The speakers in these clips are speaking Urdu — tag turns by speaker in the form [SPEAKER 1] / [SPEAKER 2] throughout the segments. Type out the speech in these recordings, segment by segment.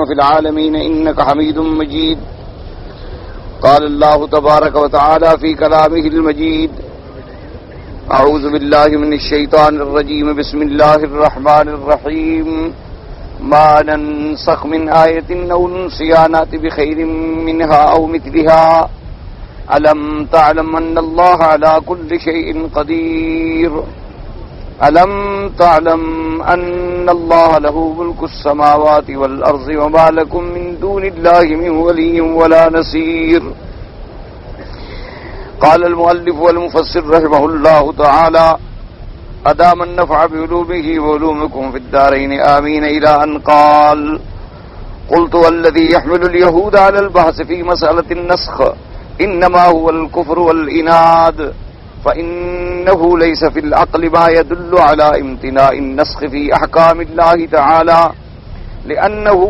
[SPEAKER 1] في العالمين إنك حميد مجيد. قال الله تبارك وتعالى في كلامه المجيد: أعوذ بالله من الشيطان الرجيم. بسم الله الرحمن الرحيم. ما ننسخ من آية أو ننسها نأت بخير منها أو مثلها. ألم تعلم أن الله على كل شيء قدير. ألم تعلم أن الله له ملك السماوات والأرض وما لكم من دون الله من ولي ولا نصير. قال المؤلف والمفسر رحمه الله تعالى: أدام النفع بعلومه وعلومكم في الدارين آمين، إلى أن قال: قلت والذي يحمل اليهود على البحث في مسألة النسخ إنما هو الكفر والإناد، فإنه ليس في العقل ما يدل على امتناع النسخ في أحكام الله تعالى، لأنه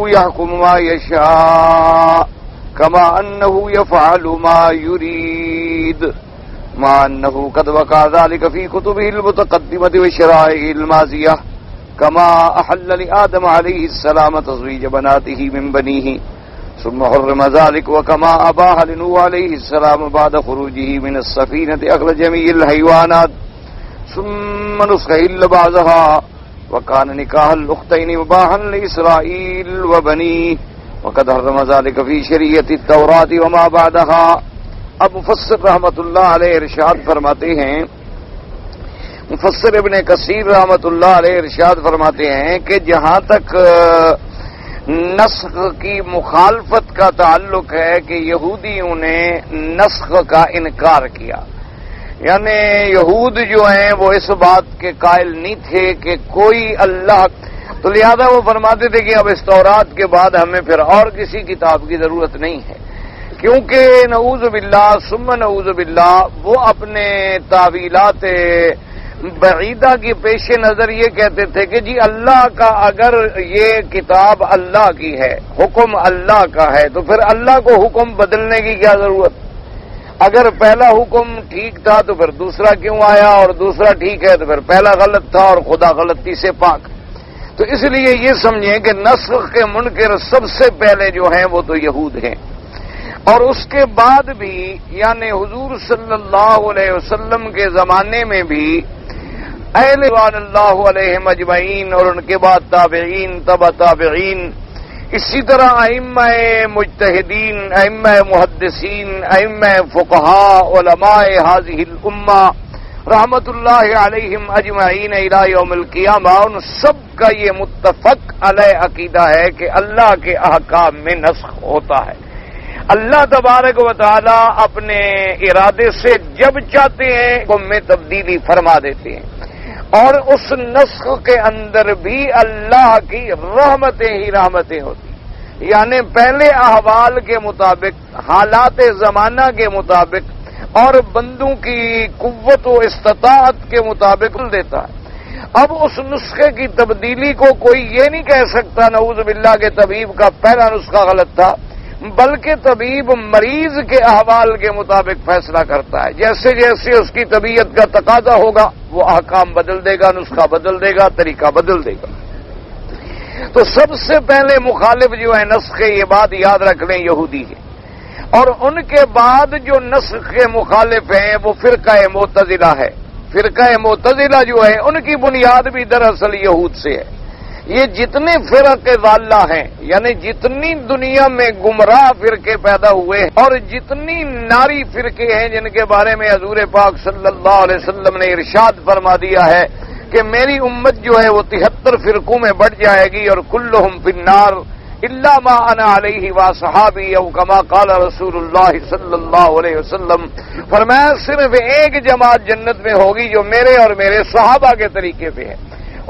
[SPEAKER 1] يحكم ما يشاء كما أنه يفعل ما يريد، مع أنه قد وقع ذلك في كتبه المتقدمة وشرائعه الماضية، كما أحل لآدم عليه السلام تزويج بناته من بنيه ثم حرم ذلك، وكما أباح لنوح عليه السلام بعد خروجه من السفينة أكل جميع الحيوانات ثم نسخ إلا بعضها، وكان نكاح الأختين مباحا لإسرائيل وبنيه، وقد حرم ذلك في شریعت التوراة وما بعدها. اب مفسر رحمت اللہ علیہ ارشاد فرماتے ہیں، مفسر ابن کثیر رحمت اللہ علیہ ارشاد فرماتے ہیں کہ جہاں تک نسخ کی مخالفت کا تعلق ہے کہ یہودیوں نے نسخ کا انکار کیا، یعنی یہود جو ہیں وہ اس بات کے قائل نہیں تھے کہ کوئی اللہ، تو لہذا وہ فرماتے تھے کہ اب اس تورات کے بعد ہمیں پھر اور کسی کتاب کی ضرورت نہیں ہے، کیونکہ نعوذ باللہ ثم نعوذ باللہ وہ اپنے تعویلات بعیدہ کی پیش نظر یہ کہتے تھے کہ جی اللہ کا اگر یہ کتاب اللہ کی ہے، حکم اللہ کا ہے، تو پھر اللہ کو حکم بدلنے کی کیا ضرورت؟ اگر پہلا حکم ٹھیک تھا تو پھر دوسرا کیوں آیا، اور دوسرا ٹھیک ہے تو پھر پہلا غلط تھا اور خدا غلطی سے پاک. تو اس لیے یہ سمجھیں کہ نسخ کے منکر سب سے پہلے جو ہیں وہ تو یہود ہیں، اور اس کے بعد بھی یعنی حضور صلی اللہ علیہ وسلم کے زمانے میں بھی اہل رضوان اللہ علیہم اجمعین اور ان کے بعد تابعین تبع تابعین، اسی طرح ائمہ مجتہدین، ائمہ محدثین، ائمہ فقہاء، علماء هذه الامہ رحمت اللہ علیہم اجمعین الی یوم القیامہ، ان سب کا یہ متفق علیہ عقیدہ ہے کہ اللہ کے احکام میں نسخ ہوتا ہے. اللہ تبارک و تعالی اپنے ارادے سے جب چاہتے ہیں حکم میں تبدیلی فرما دیتے ہیں، اور اس نسخ کے اندر بھی اللہ کی رحمتیں ہی رحمتیں ہوتی ہیں، یعنی پہلے احوال کے مطابق، حالات زمانہ کے مطابق اور بندوں کی قوت و استطاعت کے مطابق دیتا ہے. اب اس نسخے کی تبدیلی کو کوئی یہ نہیں کہہ سکتا نعوذ باللہ کہ طبیب کا پہلا نسخہ غلط تھا، بلکہ طبیب مریض کے احوال کے مطابق فیصلہ کرتا ہے، جیسے جیسے اس کی طبیعت کا تقاضا ہوگا وہ احکام بدل دے گا، نسخہ بدل دے گا، طریقہ بدل دے گا. تو سب سے پہلے مخالف جو ہے نسخ کے، یہ بات یاد رکھ لیں، یہودی ہے، اور ان کے بعد جو نسخ کے مخالف ہیں وہ فرقہ معتزلہ ہے. فرقہ معتزلہ جو ہے ان کی بنیاد بھی دراصل یہود سے ہے. یہ جتنے فرقے ضالہ ہیں، یعنی جتنی دنیا میں گمراہ فرقے پیدا ہوئے ہیں اور جتنی ناری فرقے ہیں جن کے بارے میں حضور پاک صلی اللہ علیہ وسلم نے ارشاد فرما دیا ہے کہ میری امت جو ہے وہ 73 فرقوں میں بٹ جائے گی، اور کلہم فی النار الا ما انا علیہ واصحابی، او کما قال رسول اللہ صلی اللہ علیہ وسلم، فرمایا صرف ایک جماعت جنت میں ہوگی جو میرے اور میرے صحابہ کے طریقے پہ ہے،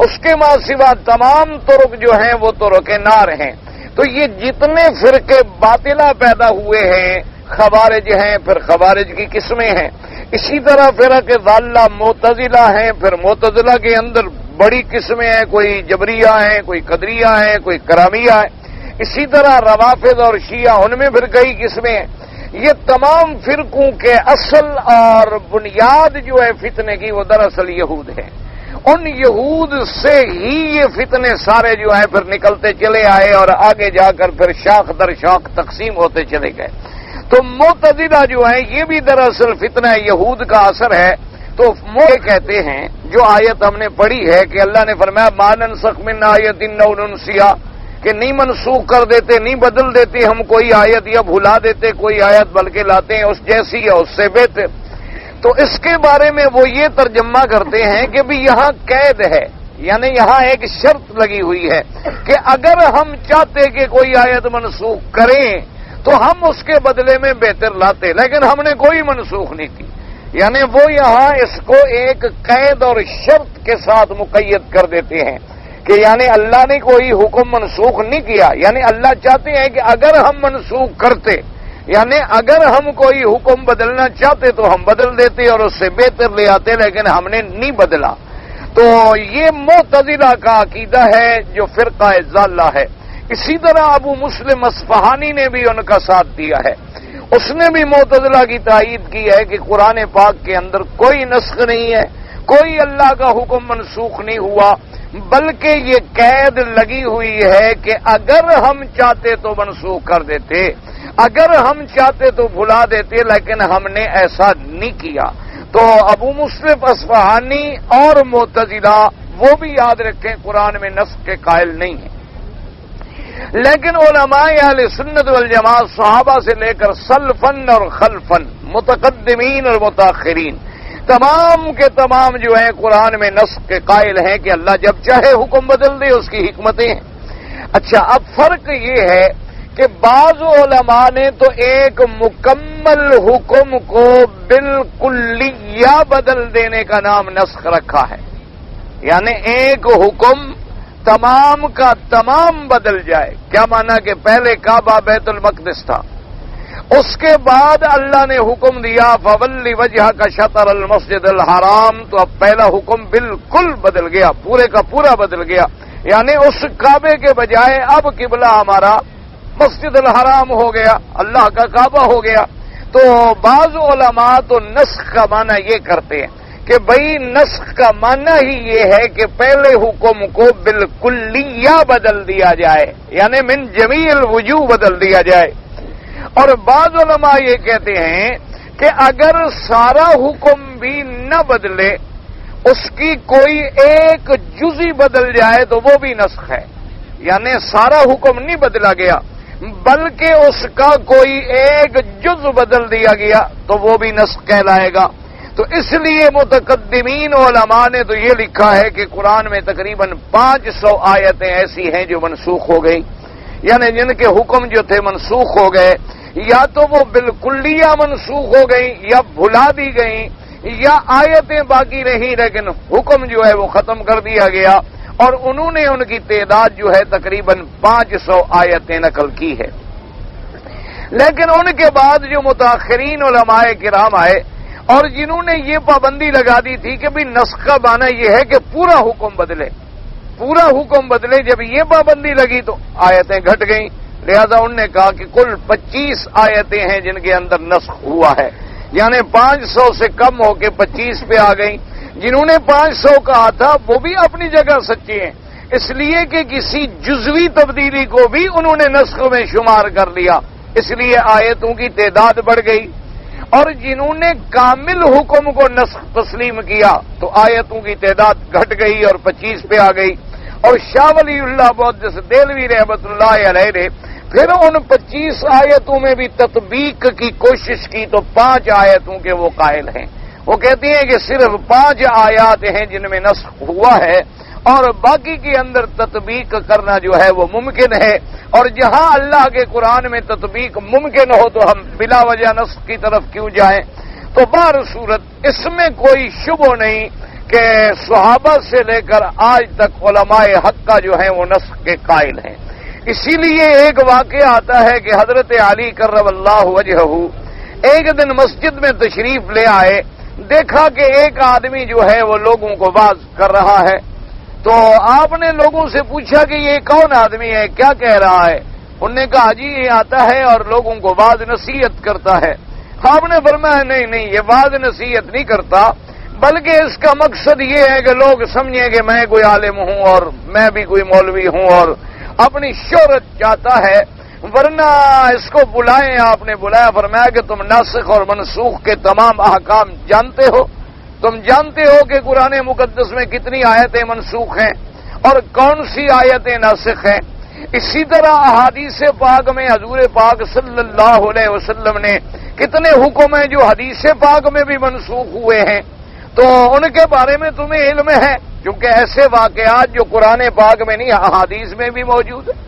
[SPEAKER 1] اس کے ماں سوا تمام طرق جو ہیں وہ طرق نار ہیں. تو یہ جتنے فرقے باطلہ پیدا ہوئے ہیں، خوارج ہیں، پھر خوارج کی قسمیں ہیں، اسی طرح فرقے ضالہ معتزلہ ہیں، پھر معتزلہ کے اندر بڑی قسمیں ہیں، کوئی جبریہ ہیں، کوئی قدریہ ہیں، کوئی کرامیہ ہیں، اسی طرح روافض اور شیعہ ان میں پھر کئی قسمیں ہیں. یہ تمام فرقوں کے اصل اور بنیاد جو ہے فتنے کی وہ دراصل یہود ہے. ان یہود سے ہی یہ فتنے سارے جو ہیں پھر نکلتے چلے آئے اور آگے جا کر پھر شاخ در شاخ تقسیم ہوتے چلے گئے. تو معتزلہ جو ہیں یہ بھی دراصل فتنہ یہود کا اثر ہے. تو یہ کہتے ہیں جو آیت ہم نے پڑھی ہے کہ اللہ نے فرمایا ما ننسخ من آیت او ننسیھا، کہ نہیں منسوخ کر دیتے، نہیں بدل دیتے ہم کوئی آیت یا بھلا دیتے کوئی آیت، بلکہ لاتے ہیں اس جیسی یا اس سے بہتر. تو اس کے بارے میں وہ یہ ترجمہ کرتے ہیں کہ بھی یہاں قید ہے، یعنی یہاں ایک شرط لگی ہوئی ہے کہ اگر ہم چاہتے کہ کوئی آیت منسوخ کریں تو ہم اس کے بدلے میں بہتر لاتے، لیکن ہم نے کوئی منسوخ نہیں کی. یعنی وہ یہاں اس کو ایک قید اور شرط کے ساتھ مقید کر دیتے ہیں کہ یعنی اللہ نے کوئی حکم منسوخ نہیں کیا، یعنی اللہ چاہتے ہیں کہ اگر ہم منسوخ کرتے، یعنی اگر ہم کوئی حکم بدلنا چاہتے تو ہم بدل دیتے اور اس سے بہتر لے آتے، لیکن ہم نے نہیں بدلا. تو یہ معتزلہ کا عقیدہ ہے جو فرقہ ضالہ ہے. اسی طرح ابو مسلم اصفہانی نے بھی ان کا ساتھ دیا ہے. اس نے بھی معتزلہ کی تائید کی ہے کہ قرآن پاک کے اندر کوئی نسخ نہیں ہے، کوئی اللہ کا حکم منسوخ نہیں ہوا، بلکہ یہ قید لگی ہوئی ہے کہ اگر ہم چاہتے تو منسوخ کر دیتے، اگر ہم چاہتے تو بھلا دیتے، لیکن ہم نے ایسا نہیں کیا. تو ابو مسلم اصفہانی اور معتزلہ وہ بھی یاد رکھیں قرآن میں نسخ کے قائل نہیں ہیں. لیکن علماء اہل سنت والجماعت صحابہ سے لے کر سلفن اور خلفن، متقدمین اور متاخرین، تمام کے تمام جو ہیں قرآن میں نسخ کے قائل ہیں کہ اللہ جب چاہے حکم بدل دے، اس کی حکمتیں ہیں. اچھا، اب فرق یہ ہے کہ بعض علماء نے تو ایک مکمل حکم کو بالکلیہ بدل دینے کا نام نسخ رکھا ہے، یعنی ایک حکم تمام کا تمام بدل جائے. کیا مانا کہ پہلے کعبہ بیت المقدس تھا، اس کے بعد اللہ نے حکم دیا فولی وجہ کا شطر المسجد الحرام، تو اب پہلا حکم بالکل بدل گیا، پورے کا پورا بدل گیا. یعنی اس کعبے کے بجائے اب قبلہ ہمارا مسجد الحرام ہو گیا، اللہ کا کعبہ ہو گیا. تو بعض علماء تو نسخ کا معنی یہ کرتے ہیں کہ بھئی نسخ کا معنی ہی یہ ہے کہ پہلے حکم کو بالکلیہ بدل دیا جائے، یعنی من جمیع الوجوہ بدل دیا جائے. اور بعض علماء یہ کہتے ہیں کہ اگر سارا حکم بھی نہ بدلے، اس کی کوئی ایک جزئی بدل جائے تو وہ بھی نسخ ہے. یعنی سارا حکم نہیں بدلا گیا بلکہ اس کا کوئی ایک جز بدل دیا گیا تو وہ بھی نسخ کہلائے گا. تو اس لیے متقدمین علماء نے تو یہ لکھا ہے کہ قرآن میں تقریباً 500 آیتیں ایسی ہیں جو منسوخ ہو گئی، یعنی جن کے حکم جو تھے منسوخ ہو گئے، یا تو وہ بالکلیہ منسوخ ہو گئی یا بھلا دی گئیں، یا آیتیں باقی رہیں لیکن حکم جو ہے وہ ختم کر دیا گیا. اور انہوں نے ان کی تعداد جو ہے تقریباً 500 آیتیں نقل کی ہے. لیکن ان کے بعد جو متاخرین علماء کرام آئے اور جنہوں نے یہ پابندی لگا دی تھی کہ بھی نسخ کا معنی یہ ہے کہ پورا حکم بدلے، پورا حکم بدلے، جب یہ پابندی لگی تو آیتیں گھٹ گئیں. لہذا انہوں نے کہا کہ کل 25 آیتیں ہیں جن کے اندر نسخ ہوا ہے، یعنی 500 سے کم ہو کے 25 پہ آ گئیں. جنہوں نے 500 کہا تھا وہ بھی اپنی جگہ سچے ہیں، اس لیے کہ کسی جزوی تبدیلی کو بھی انہوں نے نسخ میں شمار کر لیا، اس لیے آیتوں کی تعداد بڑھ گئی. اور جنہوں نے کامل حکم کو نسخ تسلیم کیا تو آیتوں کی تعداد گھٹ گئی اور 25 پہ آ گئی. اور شاہ ولی اللہ محدث دہلوی رحمۃ اللہ علیہ نے پھر ان 25 آیتوں میں بھی تطبیق کی کوشش کی تو 5 آیتوں کے وہ قائل ہیں. وہ کہتے ہیں کہ صرف 5 آیات ہیں جن میں نسخ ہوا ہے اور باقی کے اندر تطبیق کرنا جو ہے وہ ممکن ہے. اور جہاں اللہ کے قرآن میں تطبیق ممکن ہو تو ہم بلا وجہ نسخ کی طرف کیوں جائیں. تو بہر صورت اس میں کوئی شبہ نہیں کہ صحابہ سے لے کر آج تک علماء حق کا جو ہے وہ نسخ کے قائل ہیں. اسی لیے ایک واقعہ آتا ہے کہ حضرت علی کرم اللہ وجہہ ایک دن مسجد میں تشریف لے آئے، دیکھا کہ ایک آدمی جو ہے وہ لوگوں کو واعظ کر رہا ہے. تو آپ نے لوگوں سے پوچھا کہ یہ کون آدمی ہے، کیا کہہ رہا ہے؟ انہوں نے کہا جی یہ آتا ہے اور لوگوں کو واعظ نصیحت کرتا ہے. آپ نے فرمایا نہیں یہ واعظ نصیحت نہیں کرتا بلکہ اس کا مقصد یہ ہے کہ لوگ سمجھیں کہ میں کوئی عالم ہوں اور میں بھی کوئی مولوی ہوں اور اپنی شہرت چاہتا ہے، ورنہ اس کو بلائیں، آپ نے بلایا، فرمایا کہ تم ناسخ اور منسوخ کے تمام احکام جانتے ہو، تم جانتے ہو کہ قرآن مقدس میں کتنی آیتیں منسوخ ہیں اور کون سی آیتیں ناسخ ہیں۔ اسی طرح احادیث پاک میں حضور پاک صلی اللہ علیہ وسلم نے کتنے حکم ہیں جو حدیث پاک میں بھی منسوخ ہوئے ہیں، تو ان کے بارے میں تمہیں علم ہے، کیونکہ ایسے واقعات جو قرآن پاک میں نہیں احادیث میں بھی موجود ہیں۔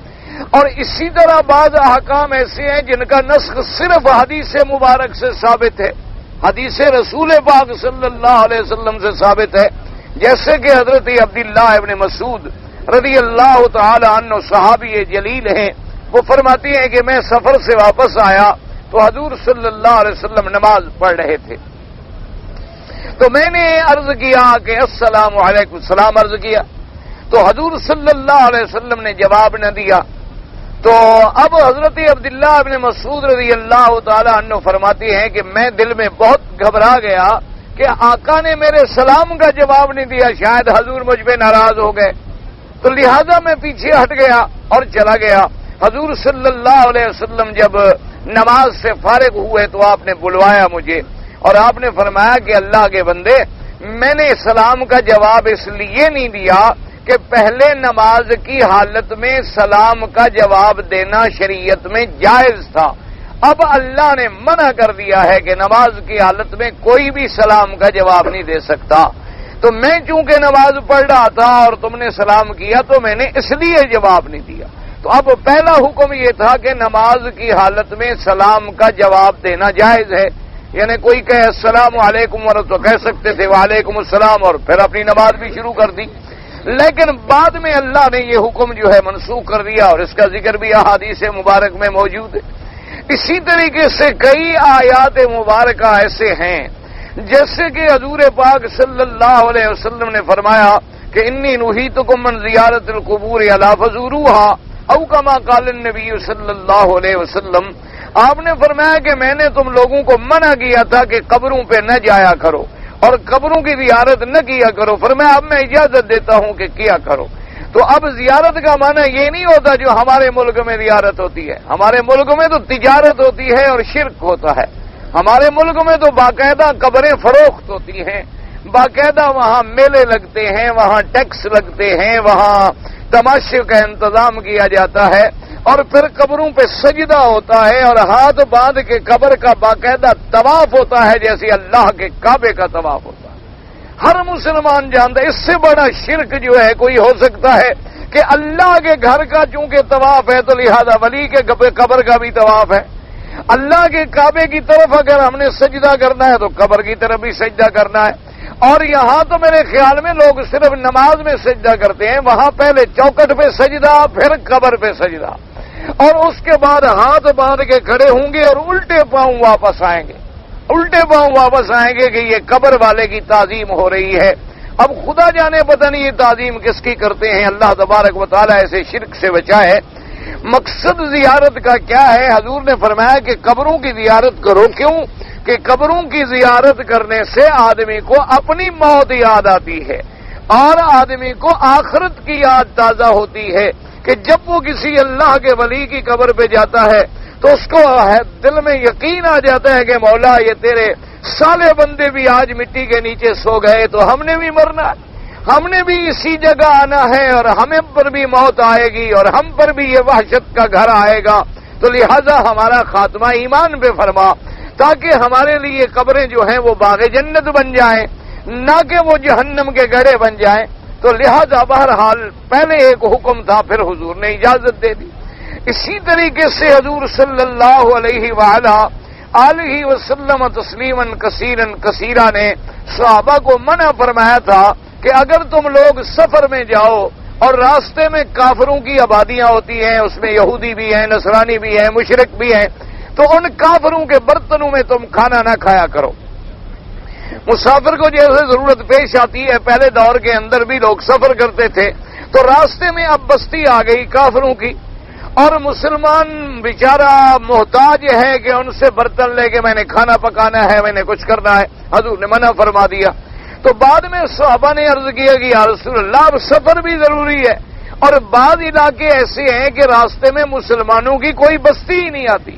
[SPEAKER 1] اور اسی طرح بعض احکام ایسے ہیں جن کا نسخ صرف حدیث مبارک سے ثابت ہے، حدیث رسول پاک صلی اللہ علیہ وسلم سے ثابت ہے، جیسے کہ حضرت عبداللہ ابن مسعود رضی اللہ تعالی عنہ صحابی جلیل ہیں، وہ فرماتی ہیں کہ میں سفر سے واپس آیا تو حضور صلی اللہ علیہ وسلم نماز پڑھ رہے تھے، تو میں نے عرض کیا کہ السلام علیکم، سلام عرض کیا، تو حضور صلی اللہ علیہ وسلم نے جواب نہ دیا۔ تو اب حضرت عبداللہ ابن مسعود رضی اللہ تعالی عنہ فرماتی ہیں کہ میں دل میں بہت گھبرا گیا کہ آقا نے میرے سلام کا جواب نہیں دیا، شاید حضور مجھ پہ ناراض ہو گئے، تو لہذا میں پیچھے ہٹ گیا اور چلا گیا۔ حضور صلی اللہ علیہ وسلم جب نماز سے فارغ ہوئے تو آپ نے بلوایا مجھے اور آپ نے فرمایا کہ اللہ کے بندے، میں نے سلام کا جواب اس لیے نہیں دیا کہ پہلے نماز کی حالت میں سلام کا جواب دینا شریعت میں جائز تھا، اب اللہ نے منع کر دیا ہے کہ نماز کی حالت میں کوئی بھی سلام کا جواب نہیں دے سکتا، تو میں چونکہ نماز پڑھ رہا تھا اور تم نے سلام کیا تو میں نے اس لیے جواب نہیں دیا۔ تو اب پہلا حکم یہ تھا کہ نماز کی حالت میں سلام کا جواب دینا جائز ہے، یعنی کوئی کہے السلام علیکم ورحمۃ تو کہہ سکتے تھے وعلیکم السلام اور پھر اپنی نماز بھی شروع کر دی، لیکن بعد میں اللہ نے یہ حکم جو ہے منسوخ کر دیا اور اس کا ذکر بھی احادیث مبارک میں موجود ہے۔ اسی طریقے سے کئی آیات مبارکہ ایسے ہیں جیسے کہ حضور پاک صلی اللہ علیہ وسلم نے فرمایا کہ انی نہیتکم من زیارت القبور الا فزوروها او کما قال النبی صلی اللہ علیہ وسلم، آپ نے فرمایا کہ میں نے تم لوگوں کو منع کیا تھا کہ قبروں پہ نہ جایا کرو اور قبروں کی زیارت نہ کیا کرو، فرمایا اب میں اجازت دیتا ہوں کہ کیا کرو۔ تو اب زیارت کا معنی یہ نہیں ہوتا جو ہمارے ملک میں زیارت ہوتی ہے، ہمارے ملک میں تو تجارت ہوتی ہے اور شرک ہوتا ہے، ہمارے ملک میں تو باقاعدہ قبریں فروخت ہوتی ہیں، باقاعدہ وہاں میلے لگتے ہیں، وہاں ٹیکس لگتے ہیں، وہاں تماشے کا انتظام کیا جاتا ہے اور پھر قبروں پہ سجدہ ہوتا ہے اور ہاتھ باندھ کے قبر کا باقاعدہ طواف ہوتا ہے جیسے اللہ کے کعبے کا طواف ہوتا ہے۔ ہر مسلمان جانتا ہے اس سے بڑا شرک جو ہے کوئی ہو سکتا ہے کہ اللہ کے گھر کا چونکہ طواف ہے تو لہذا ولی کے قبر کا بھی طواف ہے، اللہ کے کعبے کی طرف اگر ہم نے سجدہ کرنا ہے تو قبر کی طرف بھی سجدہ کرنا ہے، اور یہاں تو میرے خیال میں لوگ صرف نماز میں سجدہ کرتے ہیں، وہاں پہلے چوکٹ پہ سجدہ پھر قبر پہ سجدہ اور اس کے بعد ہاتھ باندھ کے کھڑے ہوں گے اور الٹے پاؤں واپس آئیں گے، الٹے پاؤں واپس آئیں گے کہ یہ قبر والے کی تعظیم ہو رہی ہے۔ اب خدا جانے پتہ نہیں یہ تعظیم کس کی کرتے ہیں، اللہ تبارک و تعالیٰ ایسے شرک سے بچائے۔ مقصد زیارت کا کیا ہے؟ حضور نے فرمایا کہ قبروں کی زیارت کرو، کیوں کہ قبروں کی زیارت کرنے سے آدمی کو اپنی موت یاد آتی ہے اور آدمی کو آخرت کی یاد تازہ ہوتی ہے کہ جب وہ کسی اللہ کے ولی کی قبر پہ جاتا ہے تو اس کو دل میں یقین آ جاتا ہے کہ مولا یہ تیرے سالے بندے بھی آج مٹی کے نیچے سو گئے تو ہم نے بھی مرنا ہے، ہم نے بھی اسی جگہ آنا ہے اور ہمیں پر بھی موت آئے گی اور ہم پر بھی یہ وحشت کا گھر آئے گا، تو لہذا ہمارا خاتمہ ایمان پہ فرما تاکہ ہمارے لیے قبریں جو ہیں وہ باغ جنت بن جائیں، نہ کہ وہ جہنم کے گڑھے بن جائیں۔ تو لہذا بہرحال پہلے ایک حکم تھا، پھر حضور نے اجازت دے دی۔ اسی طریقے سے حضور صلی اللہ علیہ وآلہ وسلم تسلیما کثیرا کثیرا نے صحابہ کو منع فرمایا تھا کہ اگر تم لوگ سفر میں جاؤ اور راستے میں کافروں کی آبادیاں ہوتی ہیں، اس میں یہودی بھی ہیں، نصرانی بھی ہیں، مشرک بھی ہیں، تو ان کافروں کے برتنوں میں تم کھانا نہ کھایا کرو۔ مسافر کو جیسے ضرورت پیش آتی ہے، پہلے دور کے اندر بھی لوگ سفر کرتے تھے، تو راستے میں اب بستی آ گئی کافروں کی اور مسلمان بیچارہ محتاج ہے کہ ان سے برتن لے کے میں نے کھانا پکانا ہے، میں نے کچھ کرنا ہے، حضور نے منع فرما دیا۔ تو بعد میں صحابہ نے عرض کیا کہ یا رسول اللہ اب سفر بھی ضروری ہے، اور بعض علاقے ایسے ہیں کہ راستے میں مسلمانوں کی کوئی بستی ہی نہیں آتی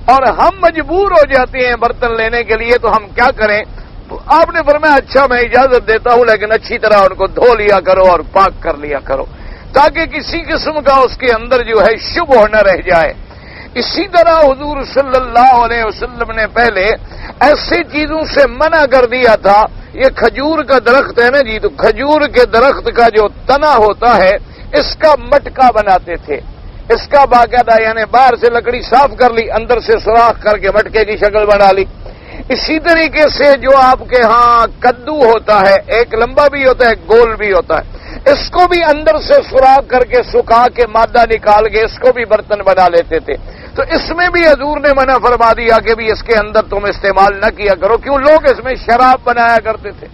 [SPEAKER 1] اور ہم مجبور ہو جاتے ہیں برتن لینے کے لیے، تو ہم کیا کریں؟ تو آپ نے فرمایا اچھا میں اجازت دیتا ہوں، لیکن اچھی طرح ان کو دھو لیا کرو اور پاک کر لیا کرو، تاکہ کسی قسم کا اس کے اندر جو ہے شبہ نہ رہ جائے۔ اسی طرح حضور صلی اللہ علیہ وسلم نے پہلے ایسی چیزوں سے منع کر دیا تھا۔ یہ کھجور کا درخت ہے نا جی، تو کھجور کے درخت کا جو تنا ہوتا ہے اس کا مٹکا بناتے تھے، اس کا باقاعدہ یعنی باہر سے لکڑی صاف کر لی، اندر سے سوراخ کر کے مٹکے کی شکل بنا لی۔ اسی طریقے سے جو آپ کے ہاں کدو ہوتا ہے، ایک لمبا بھی ہوتا ہے ایک گول بھی ہوتا ہے، اس کو بھی اندر سے سوراخ کر کے سکھا کے مادہ نکال کے اس کو بھی برتن بنا لیتے تھے۔ تو اس میں بھی حضور نے منع فرما دیا کہ بھی اس کے اندر تم استعمال نہ کیا کرو، کیوں؟ لوگ اس میں شراب بنایا کرتے تھے۔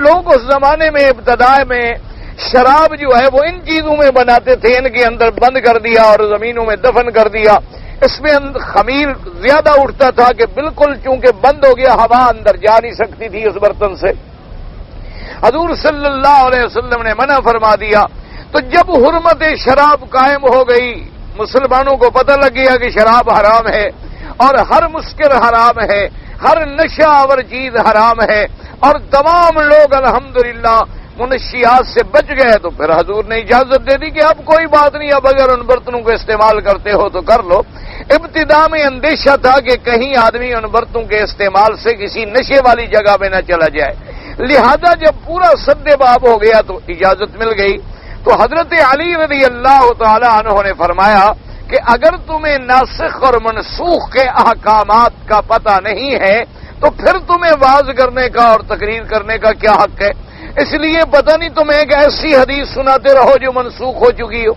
[SPEAKER 1] لوگ اس زمانے میں ابتدا میں شراب جو ہے وہ ان چیزوں میں بناتے تھے، ان کے اندر بند کر دیا اور زمینوں میں دفن کر دیا۔ اس میں خمیر زیادہ اٹھتا تھا کہ بالکل چونکہ بند ہو گیا، ہوا اندر جا نہیں سکتی تھی اس برتن سے۔ حضور صلی اللہ علیہ وسلم نے منع فرما دیا۔ تو جب حرمت شراب قائم ہو گئی، مسلمانوں کو پتہ لگ گیا کہ شراب حرام ہے اور ہر مسکر حرام ہے، ہر نشہ آور چیز حرام ہے، اور تمام لوگ الحمدللہ منشیات سے بچ گئے، تو پھر حضور نے اجازت دے دی کہ اب کوئی بات نہیں، اب اگر ان برتنوں کو استعمال کرتے ہو تو کر لو۔ ابتدا میں اندیشہ تھا کہ کہیں آدمی ان برتنوں کے استعمال سے کسی نشے والی جگہ میں نہ چلا جائے، لہذا جب پورا سد باب ہو گیا تو اجازت مل گئی۔ تو حضرت علی رضی اللہ تعالی عنہ نے فرمایا کہ اگر تمہیں ناسخ اور منسوخ کے احکامات کا پتہ نہیں ہے تو پھر تمہیں واعظ کرنے کا اور تقریر کرنے کا کیا حق ہے؟ اس لیے پتہ نہیں تم ایک ایسی حدیث سناتے رہو جو منسوخ ہو چکی ہو،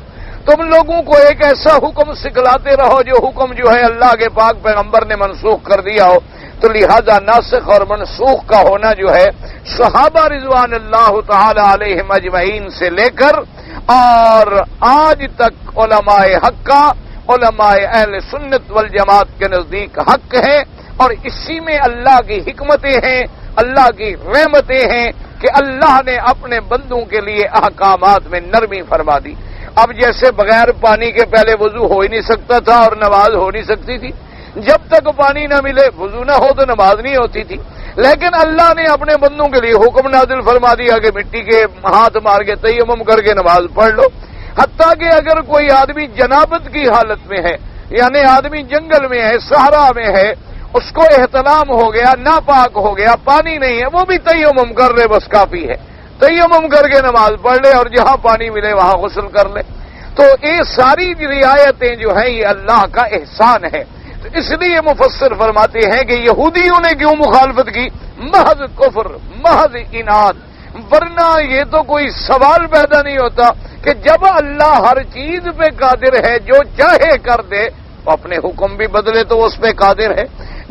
[SPEAKER 1] تم لوگوں کو ایک ایسا حکم سکھلاتے رہو جو حکم جو ہے اللہ کے پاک پیغمبر نے منسوخ کر دیا ہو۔ تو لہذا ناسخ اور منسوخ کا ہونا جو ہے صحابہ رضوان اللہ تعالی علیہم اجمعین سے لے کر اور آج تک علماء حق کا، علماء اہل سنت والجماعت کے نزدیک حق ہے، اور اسی میں اللہ کی حکمتیں ہیں، اللہ کی رحمتیں ہیں کہ اللہ نے اپنے بندوں کے لیے احکامات میں نرمی فرما دی۔ اب جیسے بغیر پانی کے پہلے وضو ہو ہی نہیں سکتا تھا اور نماز ہو نہیں سکتی تھی، جب تک پانی نہ ملے وضو نہ ہو تو نماز نہیں ہوتی تھی، لیکن اللہ نے اپنے بندوں کے لیے حکم نازل فرما دیا کہ مٹی کے ہاتھ مار کے تیمم کر کے نماز پڑھ لو۔ حتیٰ کہ اگر کوئی آدمی جنابت کی حالت میں ہے، یعنی آدمی جنگل میں ہے، صحرا میں ہے، اس کو احتلام ہو گیا، ناپاک ہو گیا، پانی نہیں ہے، وہ بھی تیمم کر لے، بس کافی ہے، تیمم کر کے نماز پڑھ لے اور جہاں پانی ملے وہاں غسل کر لے۔ تو یہ ساری رعایتیں جو ہیں یہ اللہ کا احسان ہے۔ تو اس لیے مفسر فرماتے ہیں کہ یہودیوں نے کیوں مخالفت کی؟ محض کفر، محض اناد، ورنہ یہ تو کوئی سوال پیدا نہیں ہوتا کہ جب اللہ ہر چیز پہ قادر ہے، جو چاہے کر دے، اپنے حکم بھی بدلے تو اس پہ قادر ہے۔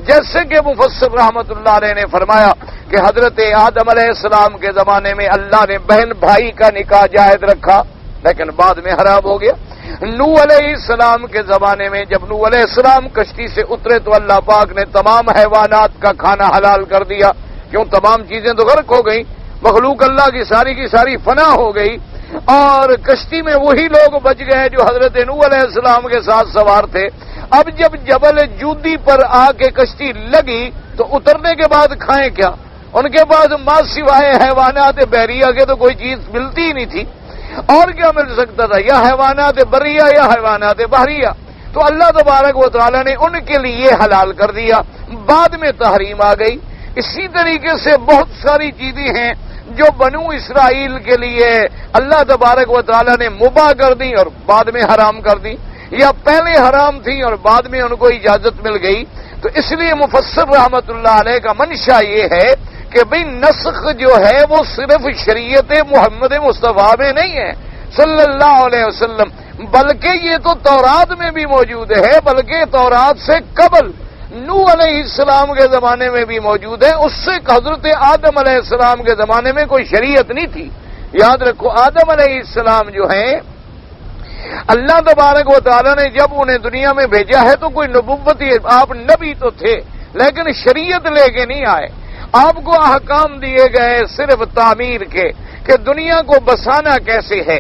[SPEAKER 1] جیسے کہ مفسر رحمت اللہ علیہ نے فرمایا کہ حضرت آدم علیہ السلام کے زمانے میں اللہ نے بہن بھائی کا نکاح جائز رکھا، لیکن بعد میں حرام ہو گیا۔ نوح علیہ السلام کے زمانے میں جب نوح علیہ السلام کشتی سے اترے تو اللہ پاک نے تمام حیوانات کا کھانا حلال کر دیا، کیوں؟ تمام چیزیں تو غرق ہو گئی، مخلوق اللہ کی ساری فنا ہو گئی، اور کشتی میں وہی لوگ بچ گئے جو حضرت نوح علیہ السلام کے ساتھ سوار تھے۔ اب جب جبل جودی پر آ کے کشتی لگی تو اترنے کے بعد کھائیں کیا؟ ان کے پاس ماں سوائے حیوانات بحریہ کے تو کوئی چیز ملتی ہی نہیں تھی، اور کیا مل سکتا تھا؟ یا حیوانات بریہ یا حیوانات بحریہ۔ تو اللہ تبارک و تعالی نے ان کے لیے حلال کر دیا، بعد میں تحریم آ گئی۔ اسی طریقے سے بہت ساری چیزیں ہیں جو بنو اسرائیل کے لیے اللہ تبارک و تعالی نے مباح کر دی اور بعد میں حرام کر دی، یا پہلے حرام تھی اور بعد میں ان کو اجازت مل گئی۔ تو اس لیے مفسر رحمت اللہ علیہ کا منشا یہ ہے کہ بھئی نسخ جو ہے وہ صرف شریعت محمد مصطفیٰ میں نہیں ہے صلی اللہ علیہ وسلم، بلکہ یہ تو تورات میں بھی موجود ہے، بلکہ تورات سے قبل نوح علیہ السلام کے زمانے میں بھی موجود ہے۔ اس سے حضرت آدم علیہ السلام کے زمانے میں کوئی شریعت نہیں تھی۔ یاد رکھو آدم علیہ السلام جو ہیں اللہ تبارک و تعالی نے جب انہیں دنیا میں بھیجا ہے تو کوئی نبوت، آپ نبی تو تھے لیکن شریعت لے کے نہیں آئے، آپ کو احکام دیے گئے صرف تعمیر کے کہ دنیا کو بسانا کیسے ہے،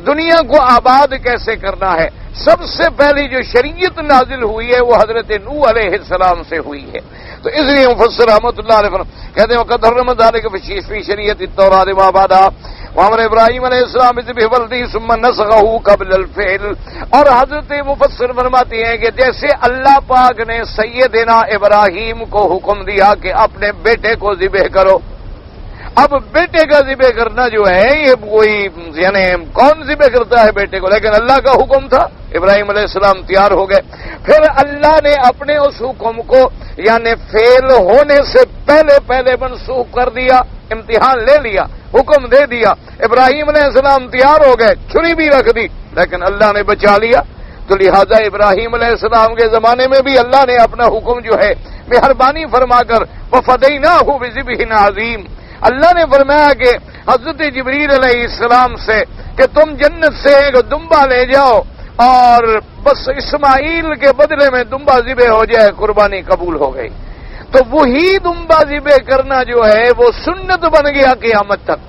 [SPEAKER 1] دنیا کو آباد کیسے کرنا ہے۔ سب سے پہلی جو شریعت نازل ہوئی ہے وہ حضرت نوح علیہ السلام سے ہوئی ہے۔ تو اس لیے مفسر رحمۃ اللہ علیہ کہتے ہیں وقت حرم ذلک فی شریعت التوراۃ ما بعد وامر ابراہیم علیہ السلام بذبح ولدہ ثم نسخہ قبل الفعل۔ اور حضرت مفسر فرماتے ہیں کہ جیسے اللہ پاک نے سیدنا ابراہیم کو حکم دیا کہ اپنے بیٹے کو ذبح کرو، اب بیٹے کا ذبح کرنا جو ہے یہ کوئی یعنی کون ذبح کرتا ہے بیٹے کو، لیکن اللہ کا حکم تھا، ابراہیم علیہ السلام تیار ہو گئے۔ پھر اللہ نے اپنے اس حکم کو یعنی فعل ہونے سے پہلے منسوخ کر دیا، امتحان لے لیا، حکم دے دیا، ابراہیم علیہ السلام تیار ہو گئے، چھری بھی رکھ دی، لیکن اللہ نے بچا لیا۔ تو لہذا ابراہیم علیہ السلام کے زمانے میں بھی اللہ نے اپنا حکم جو ہے مہربانی فرما کر وفدیناہ بذبح عظیم، اللہ نے فرمایا کہ حضرت جبریل علیہ السلام سے کہ تم جنت سے ایک دمبا لے جاؤ اور بس اسماعیل کے بدلے میں دمبا ذبح ہو جائے، قربانی قبول ہو گئی۔ تو وہی دمبا ذبح کرنا جو ہے وہ سنت بن گیا قیامت تک۔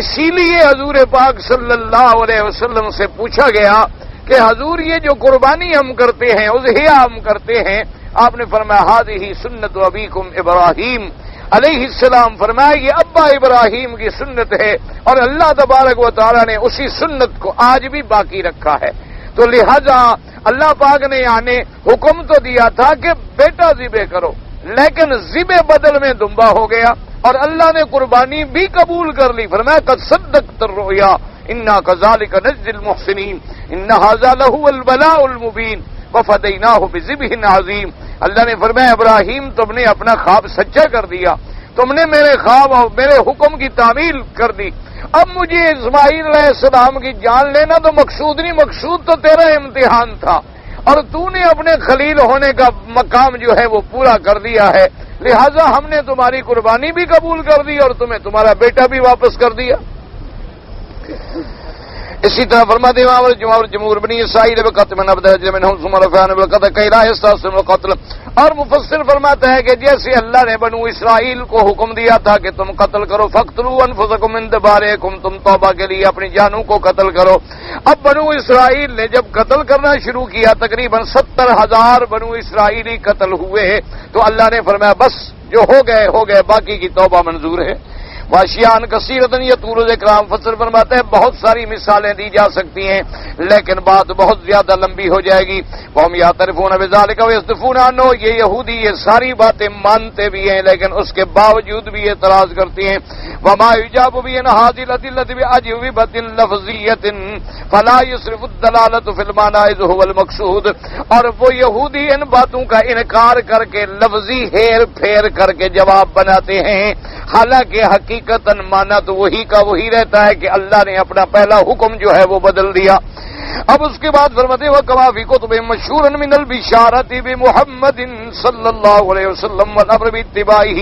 [SPEAKER 1] اسی لیے حضور پاک صلی اللہ علیہ وسلم سے پوچھا گیا کہ حضور یہ جو قربانی ہم کرتے ہیں اضحیہ ہم کرتے ہیں، آپ نے فرمایا ھذہ سنت ابیکم ابراہیم علیہ السلام، فرمایا یہ ابا ابراہیم کی سنت ہے، اور اللہ تبارک و تعالی نے اسی سنت کو آج بھی باقی رکھا ہے۔ تو لہذا اللہ پاک نے یعنی حکم تو دیا تھا کہ بیٹا ذبح کرو، لیکن ذبح بدل میں دمبا ہو گیا، اور اللہ نے قربانی بھی قبول کر لی، فرمایا قد صدقت الرؤیا انا کذالک نجزی المحسنین ان ھذا لہو البلاء المبین وفدیناہ بذبح عظیم۔ اللہ نے فرمایا ابراہیم تم نے اپنا خواب سچا کر دیا، تم نے میرے خواب اور میرے حکم کی تعمیل کر دی، اب مجھے اسماعیل علیہ السلام کی جان لینا تو مقصود نہیں، مقصود تو تیرا امتحان تھا، اور تو نے اپنے خلیل ہونے کا مقام جو ہے وہ پورا کر دیا ہے، لہذا ہم نے تمہاری قربانی بھی قبول کر دی اور تمہیں تمہارا بیٹا بھی واپس کر دیا۔ اسی طرح فرماتے ہیں جمہور بنی اسرائیل بقتل من ابدل منهم ثم رفعنا بالقتل كي لا يستحسن القتل۔ اور مفسر فرماتا ہے کہ جیسے اللہ نے بنو اسرائیل کو حکم دیا تھا کہ تم قتل کرو، فاقتلوا انفسکم من دبارکم، تم توبہ کے لیے اپنی جانوں کو قتل کرو۔ اب بنو اسرائیل نے جب قتل کرنا شروع کیا، تقریباً 70,000 بنو اسرائیلی قتل ہوئے، تو اللہ نے فرمایا بس جو ہو گئے، باقی کی توبہ منظور ہے۔ واشیان کثیرتن یطول ذکرام، فسر فرماتا ہے بہت ساری مثالیں دی جا سکتی ہیں لیکن بات بہت زیادہ لمبی ہو جائے گی۔ قوم یعترفون بذلک ویصدفون عنہ، یہ یہودی یہ ساری باتیں مانتے بھی ہیں لیکن اس کے باوجود بھی اعتراض کرتے ہیں۔ وما یجاب بہ عن ھذہ الادلۃ باجوبۃ لفظیۃ فلا یصرف الدلالۃ فی المعنى اذ هو المقصود، اور وہ یہودی ان باتوں کا انکار کر کے لفظی ہیر پھیر کر کے جواب بناتے ہیں، حالانکہ حقیقتاً مانا تو وہی کا وہی رہتا ہے کہ اللہ نے اپنا پہلا حکم جو ہے وہ بدل دیا۔ اب اس کے بعد فرماتے ہیں وَكَمَا فِي كُتُبٍ مَّشْهُورٍ مِّنَ الْبِشَارَةِ بِمُحَمَّدٍ صلی اللہ علیہ وسلم وَالْأَمْرِ بِاتِّبَاعِهِ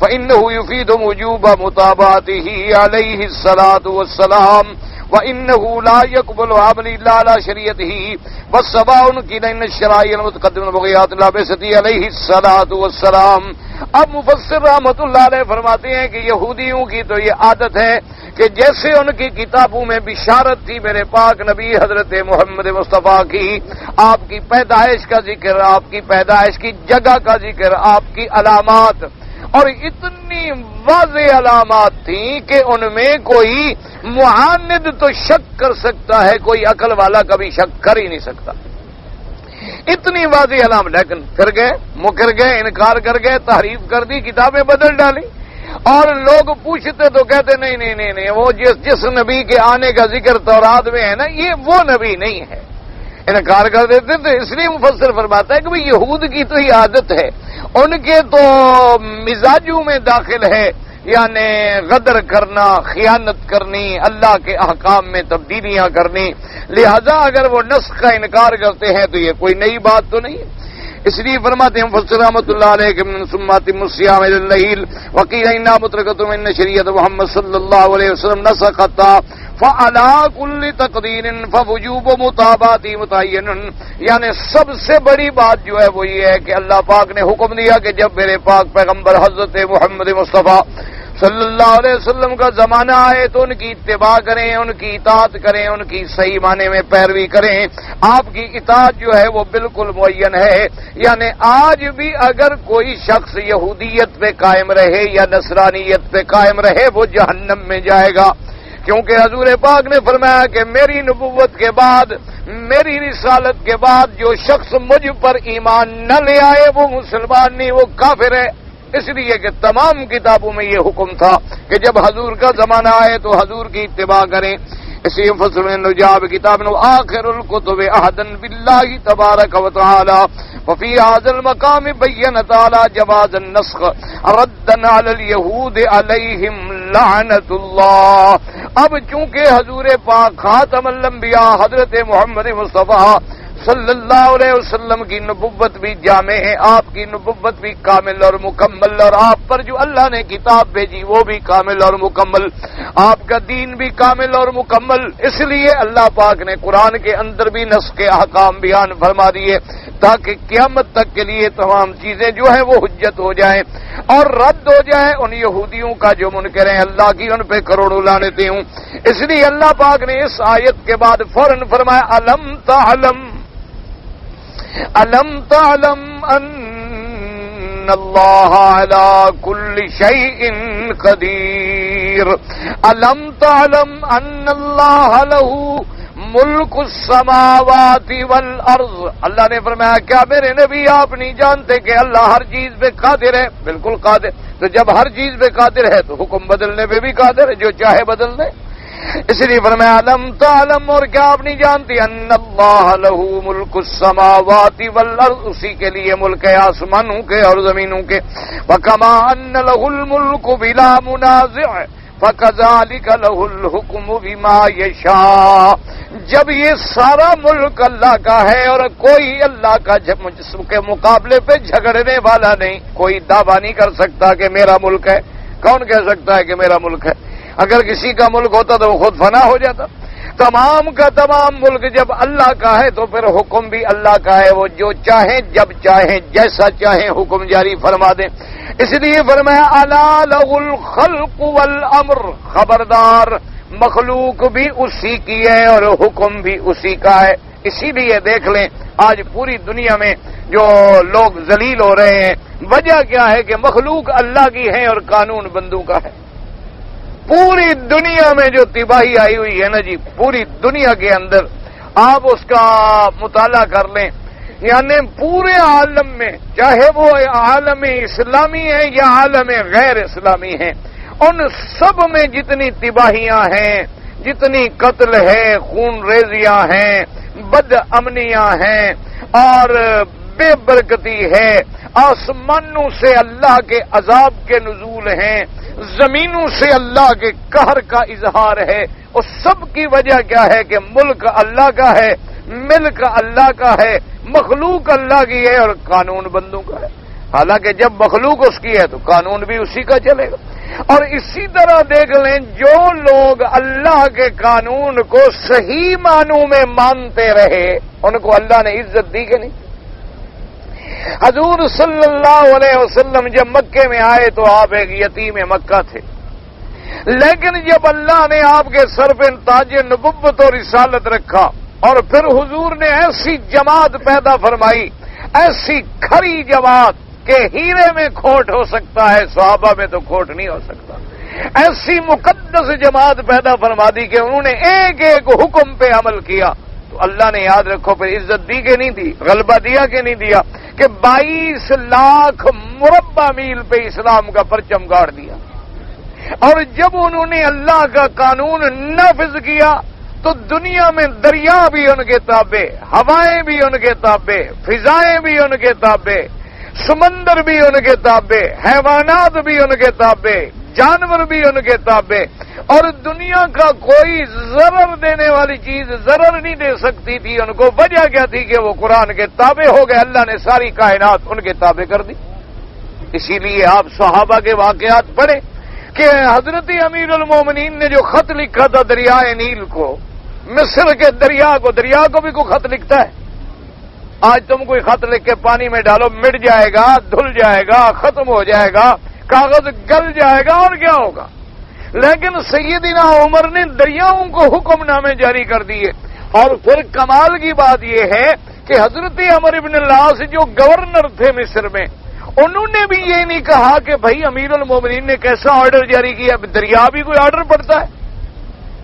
[SPEAKER 1] فَإِنَّهُ يُفِيدُ وُجُوبَ مُتَابَعَتِهِ عَلَيْهِ الصَّلَاةُ وَالسَّلَامُ وَإِنَّهُ لَا يَقْبَلُ عَمَلًا إِلَّا عَلَى شَرِيعَتِهِ وَالسَّوَاءٌ قِيلَ إِنَّ الشَّرَائِعَ المتقدمة بغيات لابسة علیہ الصلاۃ والسلام۔ اب مفسر رحمۃ اللہ علیہ فرماتے ہیں کہ یہودیوں کی تو یہ عادت ہے کہ جیسے ان کی کتابوں میں بشارت تھی میرے پاک نبی حضرت محمد مصطفیٰ کی، آپ کی پیدائش کا ذکر، آپ کی پیدائش کی جگہ کا ذکر، آپ کی علامات، اور اتنی واضح علامات تھیں کہ ان میں کوئی معاند تو شک کر سکتا ہے، کوئی عقل والا کبھی شک کر ہی نہیں سکتا، اتنی واضح علامت، لیکن پھر گئے، مکر گئے، انکار کر گئے، تحریف کر دی، کتابیں بدل ڈالی، اور لوگ پوچھتے تو کہتے نہیں وہ جس نبی کے آنے کا ذکر تورات میں ہے نا، یہ وہ نبی نہیں ہے، انکار کر دیتے۔ تو اس لیے مفسر فرماتا ہے کہ بھئی یہود کی تو یہ عادت ہے، ان کے تو مزاجوں میں داخل ہے یعنی غدر کرنا، خیانت کرنی، اللہ کے احکام میں تبدیلیاں کرنی، لہذا اگر وہ نسخ کا انکار کرتے ہیں تو یہ کوئی نئی بات تو نہیں ہے۔ اس لیے فرماتے ہیں مفسر رحمۃ اللہ علیہ کہ من ثمات الصيام الى الليل وقيل انها متركه من شریعت محمد صلی اللہ علیہ وسلم نسختها فعلی کل تقدیر فوجوب مطاباتی متعین، یعنی سب سے بڑی بات جو ہے وہ یہ ہے کہ اللہ پاک نے حکم دیا کہ جب میرے پاک پیغمبر حضرت محمد مصطفیٰ صلی اللہ علیہ وسلم کا زمانہ آئے تو ان کی اتباع کریں، ان کی اطاعت کریں، ان کی صحیح معنی میں پیروی کریں۔ آپ کی اطاعت جو ہے وہ بالکل معین ہے، یعنی آج بھی اگر کوئی شخص یہودیت پہ قائم رہے یا نصرانیت پہ قائم رہے وہ جہنم میں جائے گا، کیونکہ حضور پاک نے فرمایا کہ میری نبوت کے بعد، میری رسالت کے بعد جو شخص مجھ پر ایمان نہ لے آئے وہ مسلمان نہیں، وہ کافر ہے۔ اس لیے کہ تمام کتابوں میں یہ حکم تھا کہ جب حضور کا زمانہ آئے تو حضور کی اتباع کریں۔ اسی فصل النجاب کتاب نو آخر الکتب عہدا باللہ تبارک و تعالی وفی هذا المقام بین تعالی جواز النسخ ردا علی الیہود علیہم لعنت اللہ۔ اب چونکہ حضور پاک خاتم الانبیاء حضرت محمد مصطفیٰ صلی اللہ علیہ وسلم کی نبوت بھی جامع ہے، آپ کی نبوت بھی کامل اور مکمل، اور آپ پر جو اللہ نے کتاب بھیجی وہ بھی کامل اور مکمل، آپ کا دین بھی کامل اور مکمل، اس لیے اللہ پاک نے قرآن کے اندر بھی نسخ کے احکام بیان فرما دیے تاکہ قیامت تک کے لیے تمام چیزیں جو ہیں وہ حجت ہو جائیں اور رد ہو جائیں ان یہودیوں کا جو منکر ہیں اللہ کی، ان پہ کروڑوں لعنتیں ہوں۔ اس لیے اللہ پاک نے اس آیت کے بعد فوراً فرمایا الم تعلم ان اللہ علی کل شیء قدیر، الم تعلم ان اللہ لہ ملک السماوات والارض۔ اللہ نے فرمایا کیا میرے نبی آپ نہیں جانتے کہ اللہ ہر چیز پہ قادر ہے؟ بالکل قادر، تو جب ہر چیز پہ قادر ہے تو حکم بدلنے پہ بھی قادر ہے، جو چاہے بدل دے۔ اس لیے فرمایا علم تعلم، اور کیا آپ نہیں جانتی ان اللہ لہ ملک السماوات والارض، اسی کے لیے ملک ہے آسمانوں کے اور زمینوں کے، وکما ان لہ الملک بلا منازع فَكَذَلِكَ لَهُ الْحُكْمُ بِمَا يَشَاءُ۔ جب یہ سارا ملک اللہ کا ہے اور کوئی اللہ کا کے مقابلے پہ جھگڑنے والا نہیں، کوئی دعویٰ نہیں کر سکتا کہ میرا ملک ہے۔ کون کہہ سکتا ہے کہ میرا ملک ہے؟ اگر کسی کا ملک ہوتا تو وہ خود فنا ہو جاتا۔ تمام کا تمام ملک جب اللہ کا ہے تو پھر حکم بھی اللہ کا ہے، وہ جو چاہیں جب چاہیں جیسا چاہیں حکم جاری فرما دیں۔ اس لیے فرمایا الا لہ الخلق والامر، خبردار مخلوق بھی اسی کی ہے اور حکم بھی اسی کا ہے۔ اسی لیے دیکھ لیں آج پوری دنیا میں جو لوگ ذلیل ہو رہے ہیں، وجہ کیا ہے کہ مخلوق اللہ کی ہے اور قانون بندوں کا ہے۔ پوری دنیا میں جو تباہی آئی ہوئی ہے نا جی، پوری دنیا کے اندر آپ اس کا مطالعہ کر لیں، یعنی پورے عالم میں، چاہے وہ عالم اسلامی ہے یا عالم غیر اسلامی ہے، ان سب میں جتنی تباہیاں ہیں، جتنی قتل ہے، خون ریزیاں ہیں، بد امنیاں ہیں اور بے برکتی ہے، آسمانوں سے اللہ کے عذاب کے نزول ہیں، زمینوں سے اللہ کے قہر کا اظہار ہے، اس سب کی وجہ کیا ہے کہ ملک اللہ کا ہے، ملک اللہ کا ہے، مخلوق اللہ کی ہے اور قانون بندوں کا ہے۔ حالانکہ جب مخلوق اس کی ہے تو قانون بھی اسی کا چلے گا۔ اور اسی طرح دیکھ لیں جو لوگ اللہ کے قانون کو صحیح معنوں میں مانتے رہے ان کو اللہ نے عزت دی کہ نہیں؟ حضور صلی اللہ علیہ وسلم جب مکے میں آئے تو آپ ایک یتیم مکہ تھے، لیکن جب اللہ نے آپ کے سر پہ تاج نبوت اور رسالت رکھا اور پھر حضور نے ایسی جماعت پیدا فرمائی، ایسی کھری جماعت کہ ہیرے میں کھوٹ ہو سکتا ہے، صحابہ میں تو کھوٹ نہیں ہو سکتا، ایسی مقدس جماعت پیدا فرما دی کہ انہوں نے ایک ایک حکم پہ عمل کیا، تو اللہ نے یاد رکھو پھر عزت دی کہ نہیں دی، غلبہ دیا کہ نہیں دیا، کہ 22 لاکھ مربع میل پہ اسلام کا پرچم گاڑ دیا۔ اور جب انہوں نے اللہ کا قانون نافذ کیا تو دنیا میں دریا بھی ان کے تابع، ہوائیں بھی ان کے تابع، فضائیں بھی ان کے تابع، سمندر بھی ان کے تابع، حیوانات بھی ان کے تابع، جانور بھی ان کے تابع، اور دنیا کا کوئی ضرر دینے والی چیز ضرر نہیں دے سکتی تھی ان کو۔ وجہ کیا تھی کہ وہ قرآن کے تابع ہو گئے، اللہ نے ساری کائنات ان کے تابع کر دی۔ اسی لیے آپ صحابہ کے واقعات پڑھیں، کہ حضرت امیر المومنین نے جو خط لکھا تھا دریائے نیل کو، مصر کے دریا کو بھی کوئی خط لکھتا ہے؟ آج تم کوئی خط لکھ کے پانی میں ڈالو، مٹ جائے گا، دھل جائے گا، ختم ہو جائے گا، کاغذ گل جائے گا، اور کیا ہوگا؟ لیکن سیدنا عمر نے دریاؤں کو حکم نامے جاری کر دیے۔ اور پھر کمال کی بات یہ ہے کہ حضرت عمر بن العاص جو گورنر تھے مصر میں، انہوں نے بھی یہ نہیں کہا کہ بھائی امیر المومنین نے کیسا آرڈر جاری کیا، دریا بھی کوئی آرڈر پڑتا ہے؟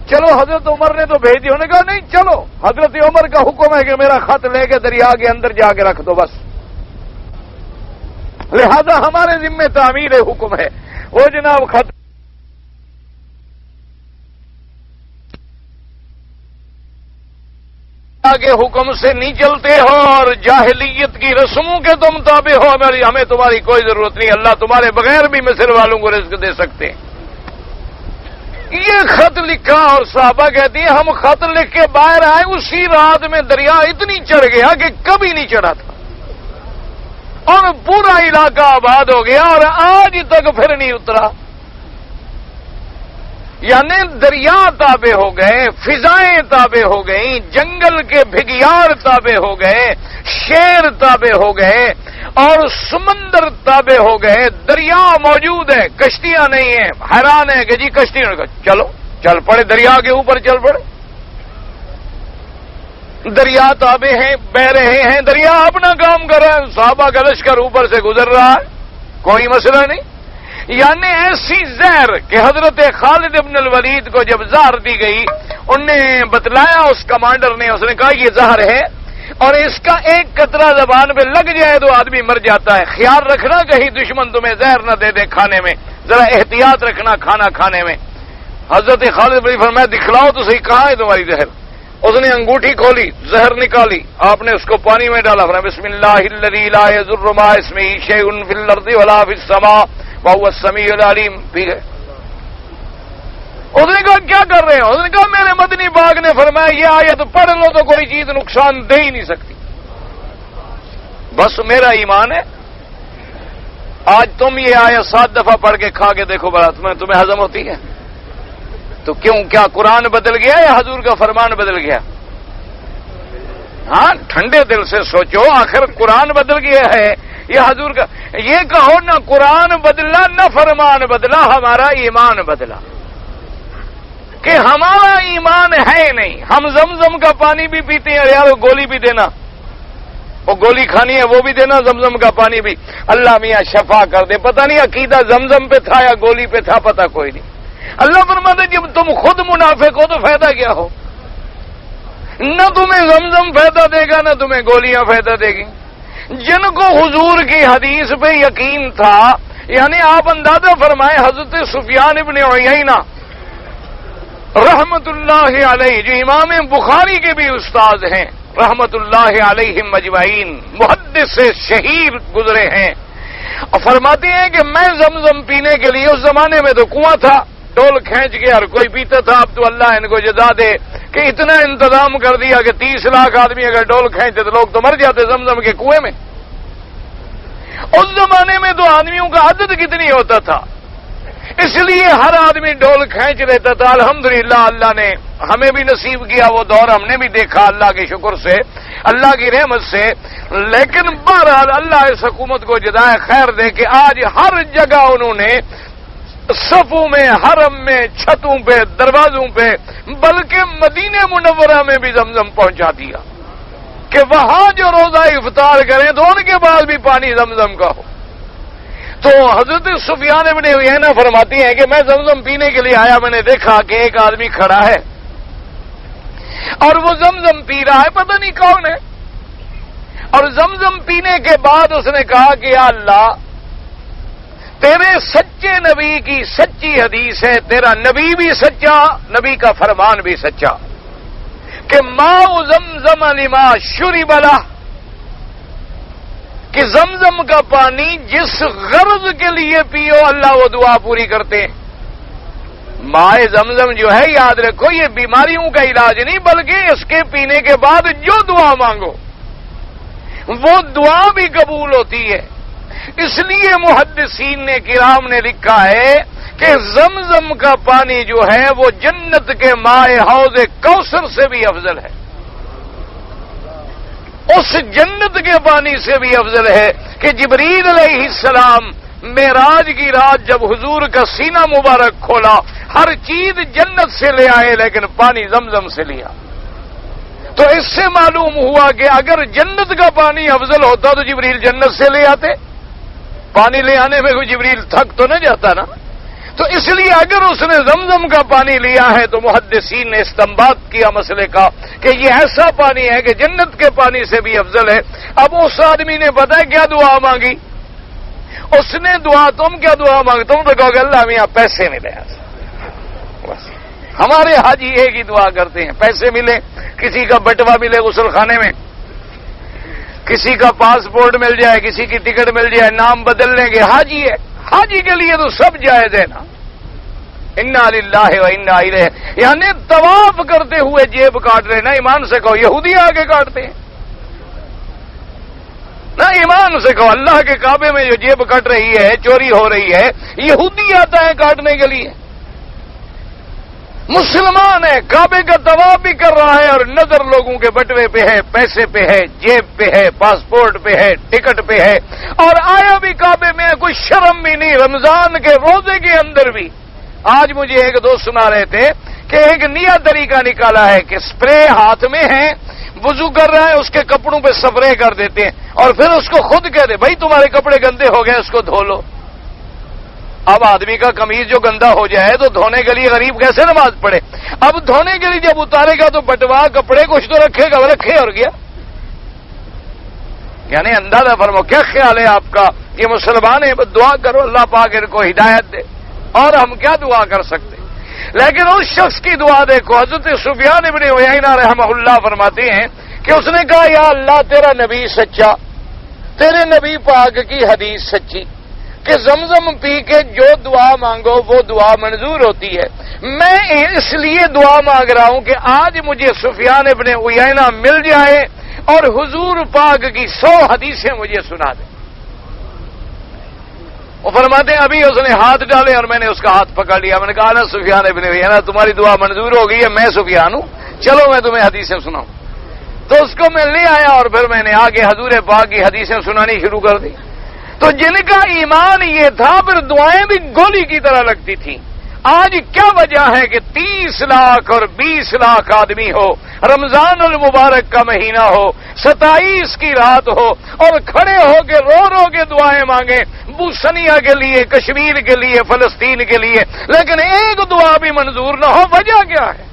[SPEAKER 1] چلو حضرت عمر نے تو بھیج دی، انہوں نے کہا نہیں، چلو حضرت عمر کا حکم ہے کہ میرا خط لے کے دریا کے اندر جا کے رکھ دو بس، لہذا ہمارے ذمہ تعمیل حکم ہے۔ وہ جناب خط کے حکم سے نہیں چلتے ہو اور جاہلیت کی رسموں کے تم تابع ہو، ہمیں تمہاری کوئی ضرورت نہیں، اللہ تمہارے بغیر بھی مصر والوں کو رزق دے سکتے ہیں۔ یہ خط لکھا اور صحابہ کہتی ہیں ہم خط لکھ کے باہر آئے، اسی رات میں دریا اتنی چڑھ گیا کہ کبھی نہیں چڑھا تھا، اور پورا علاقہ آباد ہو گیا اور آج تک پھر نہیں اترا۔ یعنی دریا تابع ہو گئے، فضائیں تابع ہو گئیں، جنگل کے بھگیار تابع ہو گئے، شیر تابع ہو گئے، اور سمندر تابع ہو گئے، دریا موجود ہے، کشتیاں نہیں ہیں۔ حیران ہے کہ جی کشتیاں، چلو چل پڑے، دریا کے اوپر چل پڑے، دریا تابع ہیں، بہ رہے ہیں، دریا اپنا کام کر رہا ہے، صحابہ کا لشکر اوپر سے گزر رہا ہے، کوئی مسئلہ نہیں۔ یعنی ایسی زہر کہ حضرت خالد ابن الولید کو جب زہر دی گئی، انہوں نے بتلایا اس کمانڈر نے، اس نے کہا یہ زہر ہے اور اس کا ایک قطرہ زبان پہ لگ جائے تو آدمی مر جاتا ہے، خیال رکھنا کہیں دشمن تمہیں زہر نہ دے دے کھانے میں، ذرا احتیاط رکھنا کھانا کھانے میں۔ حضرت خالد ابن الولید فرمایا دکھلاؤ تو صحیح کہاں ہے تمہاری زہر؟ اس نے انگوٹھی کھولی، زہر نکالی، آپ نے اس کو پانی میں ڈالا، فرمایا بسم اللہ الذی لا یضر مع اسمہ شیء فی الارض ولا فی السماء وهو السمیع العلیم، پی گئے۔ اس نے کہا کیا کر رہے ہو؟ اس نے کہا میرے مدنی باغ نے فرمایا یہ آیت پڑھ لو تو کوئی چیز نقصان دے ہی نہیں سکتی، بس میرا ایمان ہے۔ آج تم یہ آیت 7 دفعہ پڑھ کے کھا کے دیکھو بڑا تمہیں ہضم ہوتی ہے؟ تو کیوں، کیا قرآن بدل گیا یا حضور کا فرمان بدل گیا؟ ہاں ٹھنڈے دل سے سوچو، آخر قرآن بدل گیا ہے یہ حضور کا؟ یہ کہو نہ قرآن بدلا نہ فرمان بدلا، ہمارا ایمان بدلا، کہ ہمارا ایمان ہے نہیں۔ ہم زمزم کا پانی بھی پیتے ہیں، یار گولی بھی دینا، وہ گولی کھانی ہے وہ بھی دینا، زمزم کا پانی بھی، اللہ میاں شفا کر دے۔ پتہ نہیں عقیدہ زمزم پہ تھا یا گولی پہ تھا، پتہ کوئی نہیں۔ اللہ فرماتے جب تم خود منافق ہو تو فائدہ کیا ہو؟ نہ تمہیں زمزم فائدہ دے گا نہ تمہیں گولیاں فائدہ دے گی۔ جن کو حضور کی حدیث پہ یقین تھا، یعنی آپ اندازہ فرمائے حضرت سفیان ابن عیینہ رحمت اللہ علیہ، جو امام بخاری کے بھی استاد ہیں رحمت اللہ علیہم اجمعین، محدث سے شہیر گزرے ہیں، اور فرماتے ہیں کہ میں زمزم پینے کے لیے، اس زمانے میں تو کنواں تھا، ڈول کھینچ کے ہر کوئی پیتا تھا، اب تو اللہ ان کو جزا دے کہ اتنا انتظام کر دیا کہ 30 لاکھ آدمی اگر ڈول کھینچتے تو لوگ تو مر جاتے زمزم کے کنویں میں۔ اس زمانے میں تو آدمیوں کا عدد کتنی ہوتا تھا، اس لیے ہر آدمی ڈول کھینچ لیتا تھا۔ الحمدللہ اللہ نے ہمیں بھی نصیب کیا وہ دور، ہم نے بھی دیکھا اللہ کے شکر سے، اللہ کی رحمت سے۔ لیکن بہرحال اللہ اس حکومت کو جزائے خیر دے کہ آج ہر جگہ انہوں نے صفوں میں، حرم میں، چھتوں پہ، دروازوں پہ، بلکہ مدینہ منورہ میں بھی زمزم پہنچا دیا کہ وہاں جو روزہ افطار کریں تو ان کے بعد بھی پانی زمزم کا ہو۔ تو حضرت سفیان ابن عیینہ فرماتی ہیں کہ میں زمزم پینے کے لیے آیا، میں نے دیکھا کہ ایک آدمی کھڑا ہے اور وہ زمزم پی رہا ہے، پتہ نہیں کون ہے، اور زمزم پینے کے بعد اس نے کہا کہ یا اللہ تیرے سچے نبی کی سچی حدیث ہے، تیرا نبی بھی سچا، نبی کا فرمان بھی سچا، کہ ماء زمزم لما شرب لہ، کہ زمزم کا پانی جس غرض کے لیے پیو اللہ وہ دعا پوری کرتے ہیں۔ مائے زمزم جو ہے یاد رکھو یہ بیماریوں کا علاج نہیں، بلکہ اس کے پینے کے بعد جو دعا مانگو وہ دعا بھی قبول ہوتی ہے۔ اس لیے محدثین نے کرام نے لکھا ہے کہ زمزم کا پانی جو ہے وہ جنت کے مائے حوض کوثر سے بھی افضل ہے، اس جنت کے پانی سے بھی افضل ہے کہ جبریل علیہ السلام معراج کی رات جب حضور کا سینہ مبارک کھولا، ہر چیز جنت سے لے آئے لیکن پانی زمزم سے لیا۔ تو اس سے معلوم ہوا کہ اگر جنت کا پانی افضل ہوتا تو جبریل جنت سے لے آتے، پانی لے آنے میں کوئی جبریل تھک تو نہ جاتا نا۔ تو اس لیے اگر اس نے زمزم کا پانی لیا ہے تو محدثین نے استنباط کیا مسئلے کا کہ یہ ایسا پانی ہے کہ جنت کے پانی سے بھی افضل ہے۔ اب اس آدمی نے پتہ ہے کیا دعا مانگی؟ اس نے تم کیا دعا مانگی؟ تم تو کہو گے اللہ میاں پیسے ملے۔ بس ہمارے حاجی ایک ہی دعا کرتے ہیں، پیسے ملے، کسی کا بٹوا ملے غسل خانے میں، کسی کا پاسپورٹ مل جائے، کسی کی ٹکٹ مل جائے، نام بدل لیں گے، حاجی ہے۔ حاجی کے لیے تو سب جائز ہے نا، انا للہ و انا الیہ، یعنی طواف کرتے ہوئے جیب کاٹ رہے نا، ایمان سے کہو یہودی آگے کاٹتے ہیں نا، ایمان سے کہو اللہ کے کعبے میں جو جیب کٹ رہی ہے، چوری ہو رہی ہے، یہودی آتا ہے کاٹنے کے لیے۔ مسلمان ہے، کعبے کا طواف بھی کر رہا ہے اور نظر لوگوں کے بٹوے پہ ہے، پیسے پہ ہے، جیب پہ ہے، پاسپورٹ پہ ہے، ٹکٹ پہ ہے، اور آیا بھی کعبے میں، کوئی شرم بھی نہیں۔ رمضان کے روزے کے اندر بھی آج مجھے ایک دوست سنا رہے تھے کہ ایک نیا طریقہ نکالا ہے کہ سپرے ہاتھ میں ہے، وضو کر رہا ہے، اس کے کپڑوں پہ سپرے کر دیتے ہیں اور پھر اس کو خود کہہ دے بھائی تمہارے کپڑے گندے ہو گئے، اس کو دھو لو۔ اب آدمی کا قمیض جو گندا ہو جائے تو دھونے کے لیے غریب کیسے نماز پڑھے؟ اب دھونے کے لیے جب اتارے گا تو بٹوا کپڑے کچھ تو رکھے گا، رکھے اور گیا۔ یعنی اندازہ فرمو کیا خیال ہے آپ کا؟ یہ مسلمان ہے، دعا کرو اللہ پاک ان کو ہدایت دے، اور ہم کیا دعا کر سکتے؟ لیکن اس شخص کی دعا دیکھو، حضرت سفیان ابن عیینہ رحمہ اللہ فرماتے ہیں کہ اس نے کہا یا اللہ تیرا نبی سچا، تیرے نبی پاک کی حدیث سچی کہ زمزم پی کے جو دعا مانگو وہ دعا منظور ہوتی ہے، میں اس لیے دعا مانگ رہا ہوں کہ آج مجھے سفیان ابن عیینہ مل جائے اور حضور پاک کی 100 حدیثیں مجھے سنا دیں۔ وہ فرماتے ہیں ابھی اس نے ہاتھ ڈالے اور میں نے اس کا ہاتھ پکڑ لیا، میں نے کہا نا سفیان ابن عیینہ تمہاری دعا منظور ہو گئی ہے، میں سفیان ہوں، چلو میں تمہیں حدیثیں سناؤں۔ تو اس کو میں لے آیا اور پھر میں نے آگے حضور پاک کی حدیثیں سنانی شروع کر دی۔ تو جن کا ایمان یہ تھا پھر دعائیں بھی گولی کی طرح لگتی تھیں۔ آج کیا وجہ ہے کہ 30 لاکھ اور 20 لاکھ آدمی ہو، رمضان المبارک کا مہینہ ہو، 27 کی رات ہو اور کھڑے ہو کے رو رو کے دعائیں مانگیں بوسنیا کے لیے، کشمیر کے لیے، فلسطین کے لیے، لیکن ایک دعا بھی منظور نہ ہو، وجہ کیا ہے؟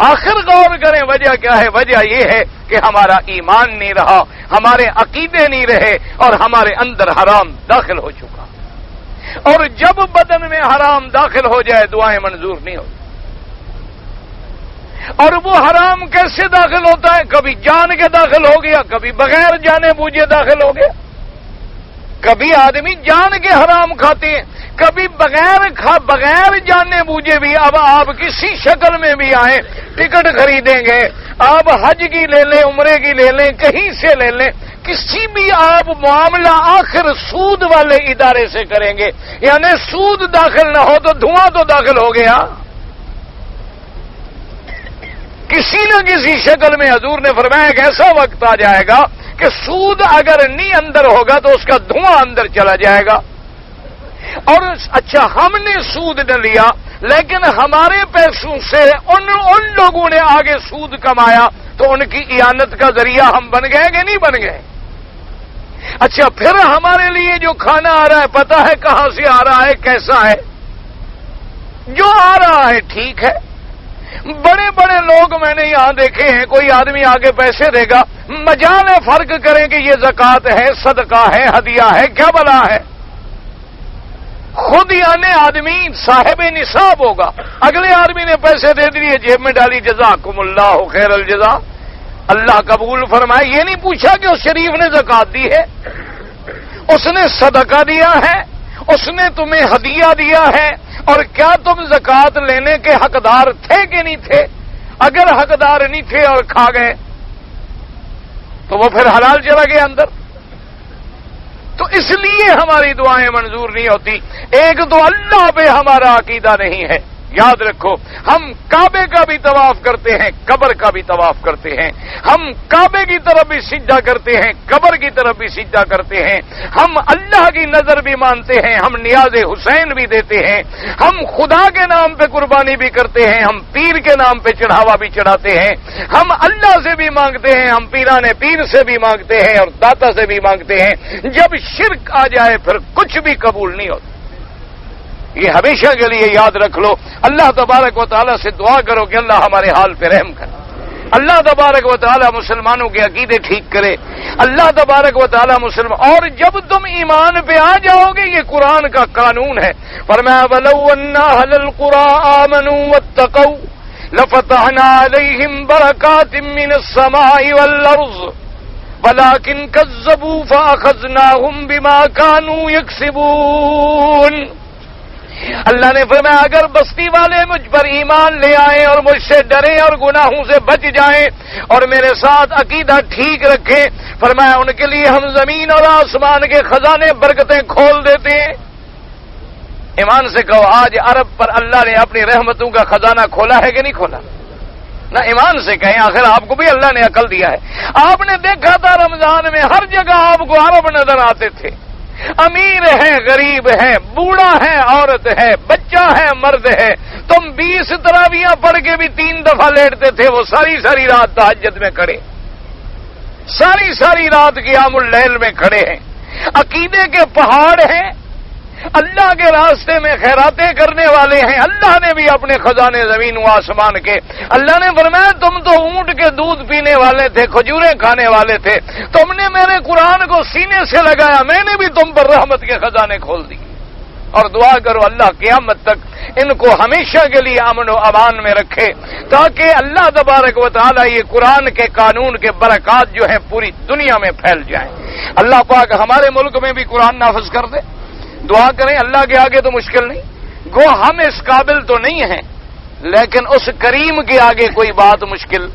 [SPEAKER 1] آخر غور کریں وجہ کیا ہے؟ وجہ یہ ہے کہ ہمارا ایمان نہیں رہا، ہمارے عقیدے نہیں رہے اور ہمارے اندر حرام داخل ہو چکا، اور جب بدن میں حرام داخل ہو جائے دعائیں منظور نہیں ہوتی۔ اور وہ حرام کیسے داخل ہوتا ہے؟ کبھی جان کے داخل ہو گیا، کبھی بغیر جانے بوجھے داخل ہو گیا۔ کبھی آدمی جان کے حرام کھاتے ہیں، کبھی بغیر جانے بوجھے بھی۔ اب آپ کسی شکل میں بھی آئیں، ٹکٹ خریدیں گے، آپ حج کی لے لیں، عمرے کی لے لیں، کہیں سے لے لیں، کسی بھی آپ معاملہ آخر سود والے ادارے سے کریں گے، یعنی سود داخل نہ ہو تو دھواں تو داخل ہو گیا۔ کسی نہ کسی شکل میں حضور نے فرمایا کہ ایسا وقت آ جائے گا کہ سود اگر نہیں اندر ہوگا تو اس کا دھواں اندر چلا جائے گا۔ اور اچھا ہم نے سود نہ لیا لیکن ہمارے پیسوں سے ان لوگوں نے آگے سود کمایا تو ان کی اعانت کا ذریعہ ہم بن گئے کہ نہیں بن گئے؟ اچھا پھر ہمارے لیے جو کھانا آ رہا ہے پتہ ہے کہاں سے آ رہا ہے، کیسا ہے؟ جو آ رہا ہے ٹھیک ہے۔ بڑے بڑے لوگ میں نے یہاں دیکھے ہیں، کوئی آدمی آگے پیسے دے گا، مجال فرق کریں کہ یہ زکوٰۃ ہے، صدقہ ہے، ہدیہ ہے، کیا بلا ہے؟ خود یعنی آدمی صاحب نصاب ہوگا، اگلے آدمی نے پیسے دے دیے جیب میں ڈالی، جزاکم اللہ خیر الجزا، اللہ قبول فرمائے۔ یہ نہیں پوچھا کہ اس شریف نے زکوٰۃ دی ہے، اس نے صدقہ دیا ہے، اس نے تمہیں ہدیہ دیا ہے، اور کیا تم زکوٰۃ لینے کے حقدار تھے کہ نہیں تھے؟ اگر حقدار نہیں تھے اور کھا گئے تو وہ پھر حلال چلا گیا اندر۔ تو اس لیے ہماری دعائیں منظور نہیں ہوتی۔ ایک تو اللہ پہ ہمارا عقیدہ نہیں ہے، یاد رکھو، ہم کعبے کا بھی طواف کرتے ہیں، قبر کا بھی طواف کرتے ہیں، ہم کعبے کی طرف بھی سجدہ کرتے ہیں، قبر کی طرف بھی سجدہ کرتے ہیں، ہم اللہ کی نظر بھی مانتے ہیں، ہم نیاز حسین بھی دیتے ہیں، ہم خدا کے نام پہ قربانی بھی کرتے ہیں، ہم پیر کے نام پہ چڑھاوا بھی چڑھاتے ہیں، ہم اللہ سے بھی مانگتے ہیں، ہم پیران پیر سے بھی مانگتے ہیں اور داتا سے بھی مانگتے ہیں۔ جب شرک آ جائے پھر کچھ بھی قبول نہیں ہوتا۔ یہ ہمیشہ کے لیے یاد رکھ لو۔ اللہ تبارک و تعالیٰ سے دعا کرو کہ اللہ ہمارے حال پہ رحم کرے، اللہ تبارک و تعالیٰ مسلمانوں کے عقیدے ٹھیک کرے، اللہ تبارک و تعالیٰ مسلمان۔ اور جب تم ایمان پہ آ جاؤ گے، یہ قرآن کا قانون ہے، فرمایا وَلَوْ أَنَّ أَهْلَ الْقُرَىٰ آمَنُوا وَاتَّقَوْا لَفَتَحْنَا عَلَيْهِمْ بَرَكَاتٍ مِّنَ السَّمَاءِ وَالْأَرْضِ وَلَٰكِن كَذَّبُوا فَأَخَذْنَاهُمْ بِمَا كَانُوا يَكْسِبُونَ۔ اللہ نے فرمایا اگر بستی والے مجھ پر ایمان لے آئیں اور مجھ سے ڈریں اور گناہوں سے بچ جائیں اور میرے ساتھ عقیدہ ٹھیک رکھیں، فرمایا ان کے لیے ہم زمین اور آسمان کے خزانے برکتیں کھول دیتے ہیں۔ ایمان سے کہو، آج عرب پر اللہ نے اپنی رحمتوں کا خزانہ کھولا ہے کہ نہیں کھولا؟ نہ ایمان سے کہیں، آخر آپ کو بھی اللہ نے عقل دیا ہے۔ آپ نے دیکھا تھا رمضان میں ہر جگہ آپ کو عرب نظر آتے تھے، امیر ہے غریب ہے، بوڑھا ہے عورت ہے، بچہ ہے مرد ہے۔ تم 20 تراویحاں پڑھ کے بھی 3 دفعہ لیٹتے تھے، وہ ساری ساری رات تہجد میں کھڑے، ساری ساری رات قیام اللیل میں کھڑے ہیں۔ عقیدے کے پہاڑ ہیں، اللہ کے راستے میں خیراتیں کرنے والے ہیں۔ اللہ نے بھی اپنے خزانے زمین و آسمان کے، اللہ نے فرمایا تم تو اونٹ کے دودھ پینے والے تھے، کھجوریں کھانے والے تھے، تم نے میرے قرآن کو سینے سے لگایا، میں نے بھی تم پر رحمت کے خزانے کھول دی۔ اور دعا کرو اللہ قیامت تک ان کو ہمیشہ کے لیے امن و امان میں رکھے، تاکہ اللہ تبارک و تعالیٰ یہ قرآن کے قانون کے برکات جو ہیں پوری دنیا میں پھیل جائیں۔ اللہ پاک ہمارے ملک میں بھی قرآن نافذ کر دے۔ دعا کریں، اللہ کے آگے تو مشکل نہیں، گو ہم اس قابل تو نہیں ہیں، لیکن اس کریم کے آگے کوئی بات مشکل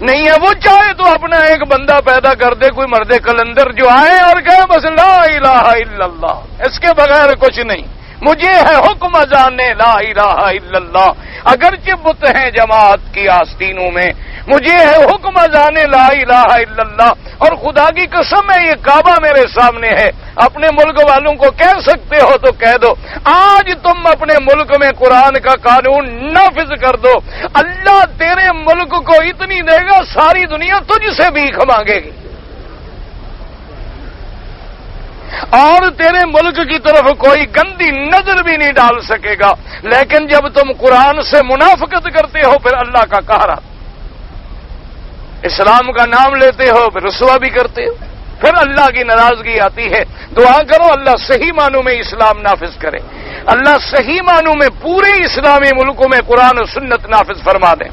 [SPEAKER 1] نہیں ہے۔ وہ چاہے تو اپنا ایک بندہ پیدا کر دے، کوئی مرد کلندر جو آئے اور کہے بس لا الہ الا اللہ، اس کے بغیر کچھ نہیں، مجھے ہے حکم اذانے لا الہ الا اللہ، اگرچہ بت ہیں جماعت کی آستینوں میں، مجھے ہے حکم اذانے لا الہ الا اللہ۔ اور خدا کی قسم ہے یہ کعبہ میرے سامنے ہے، اپنے ملک والوں کو کہہ سکتے ہو تو کہہ دو، آج تم اپنے ملک میں قرآن کا قانون نافذ کر دو، اللہ تیرے ملک کو اتنی دے گا ساری دنیا تجھ سے بھیک مانگے گی اور تیرے ملک کی طرف کوئی گندی نظر بھی نہیں ڈال سکے گا۔ لیکن جب تم قرآن سے منافقت کرتے ہو پھر اللہ کا قہر، اسلام کا نام لیتے ہو پھر رسوا بھی کرتے ہو، پھر اللہ کی ناراضگی آتی ہے۔ دعا کرو اللہ صحیح معنوں میں اسلام نافذ کرے، اللہ صحیح معنوں میں پورے اسلامی ملکوں میں قرآن و سنت نافذ فرما دیں۔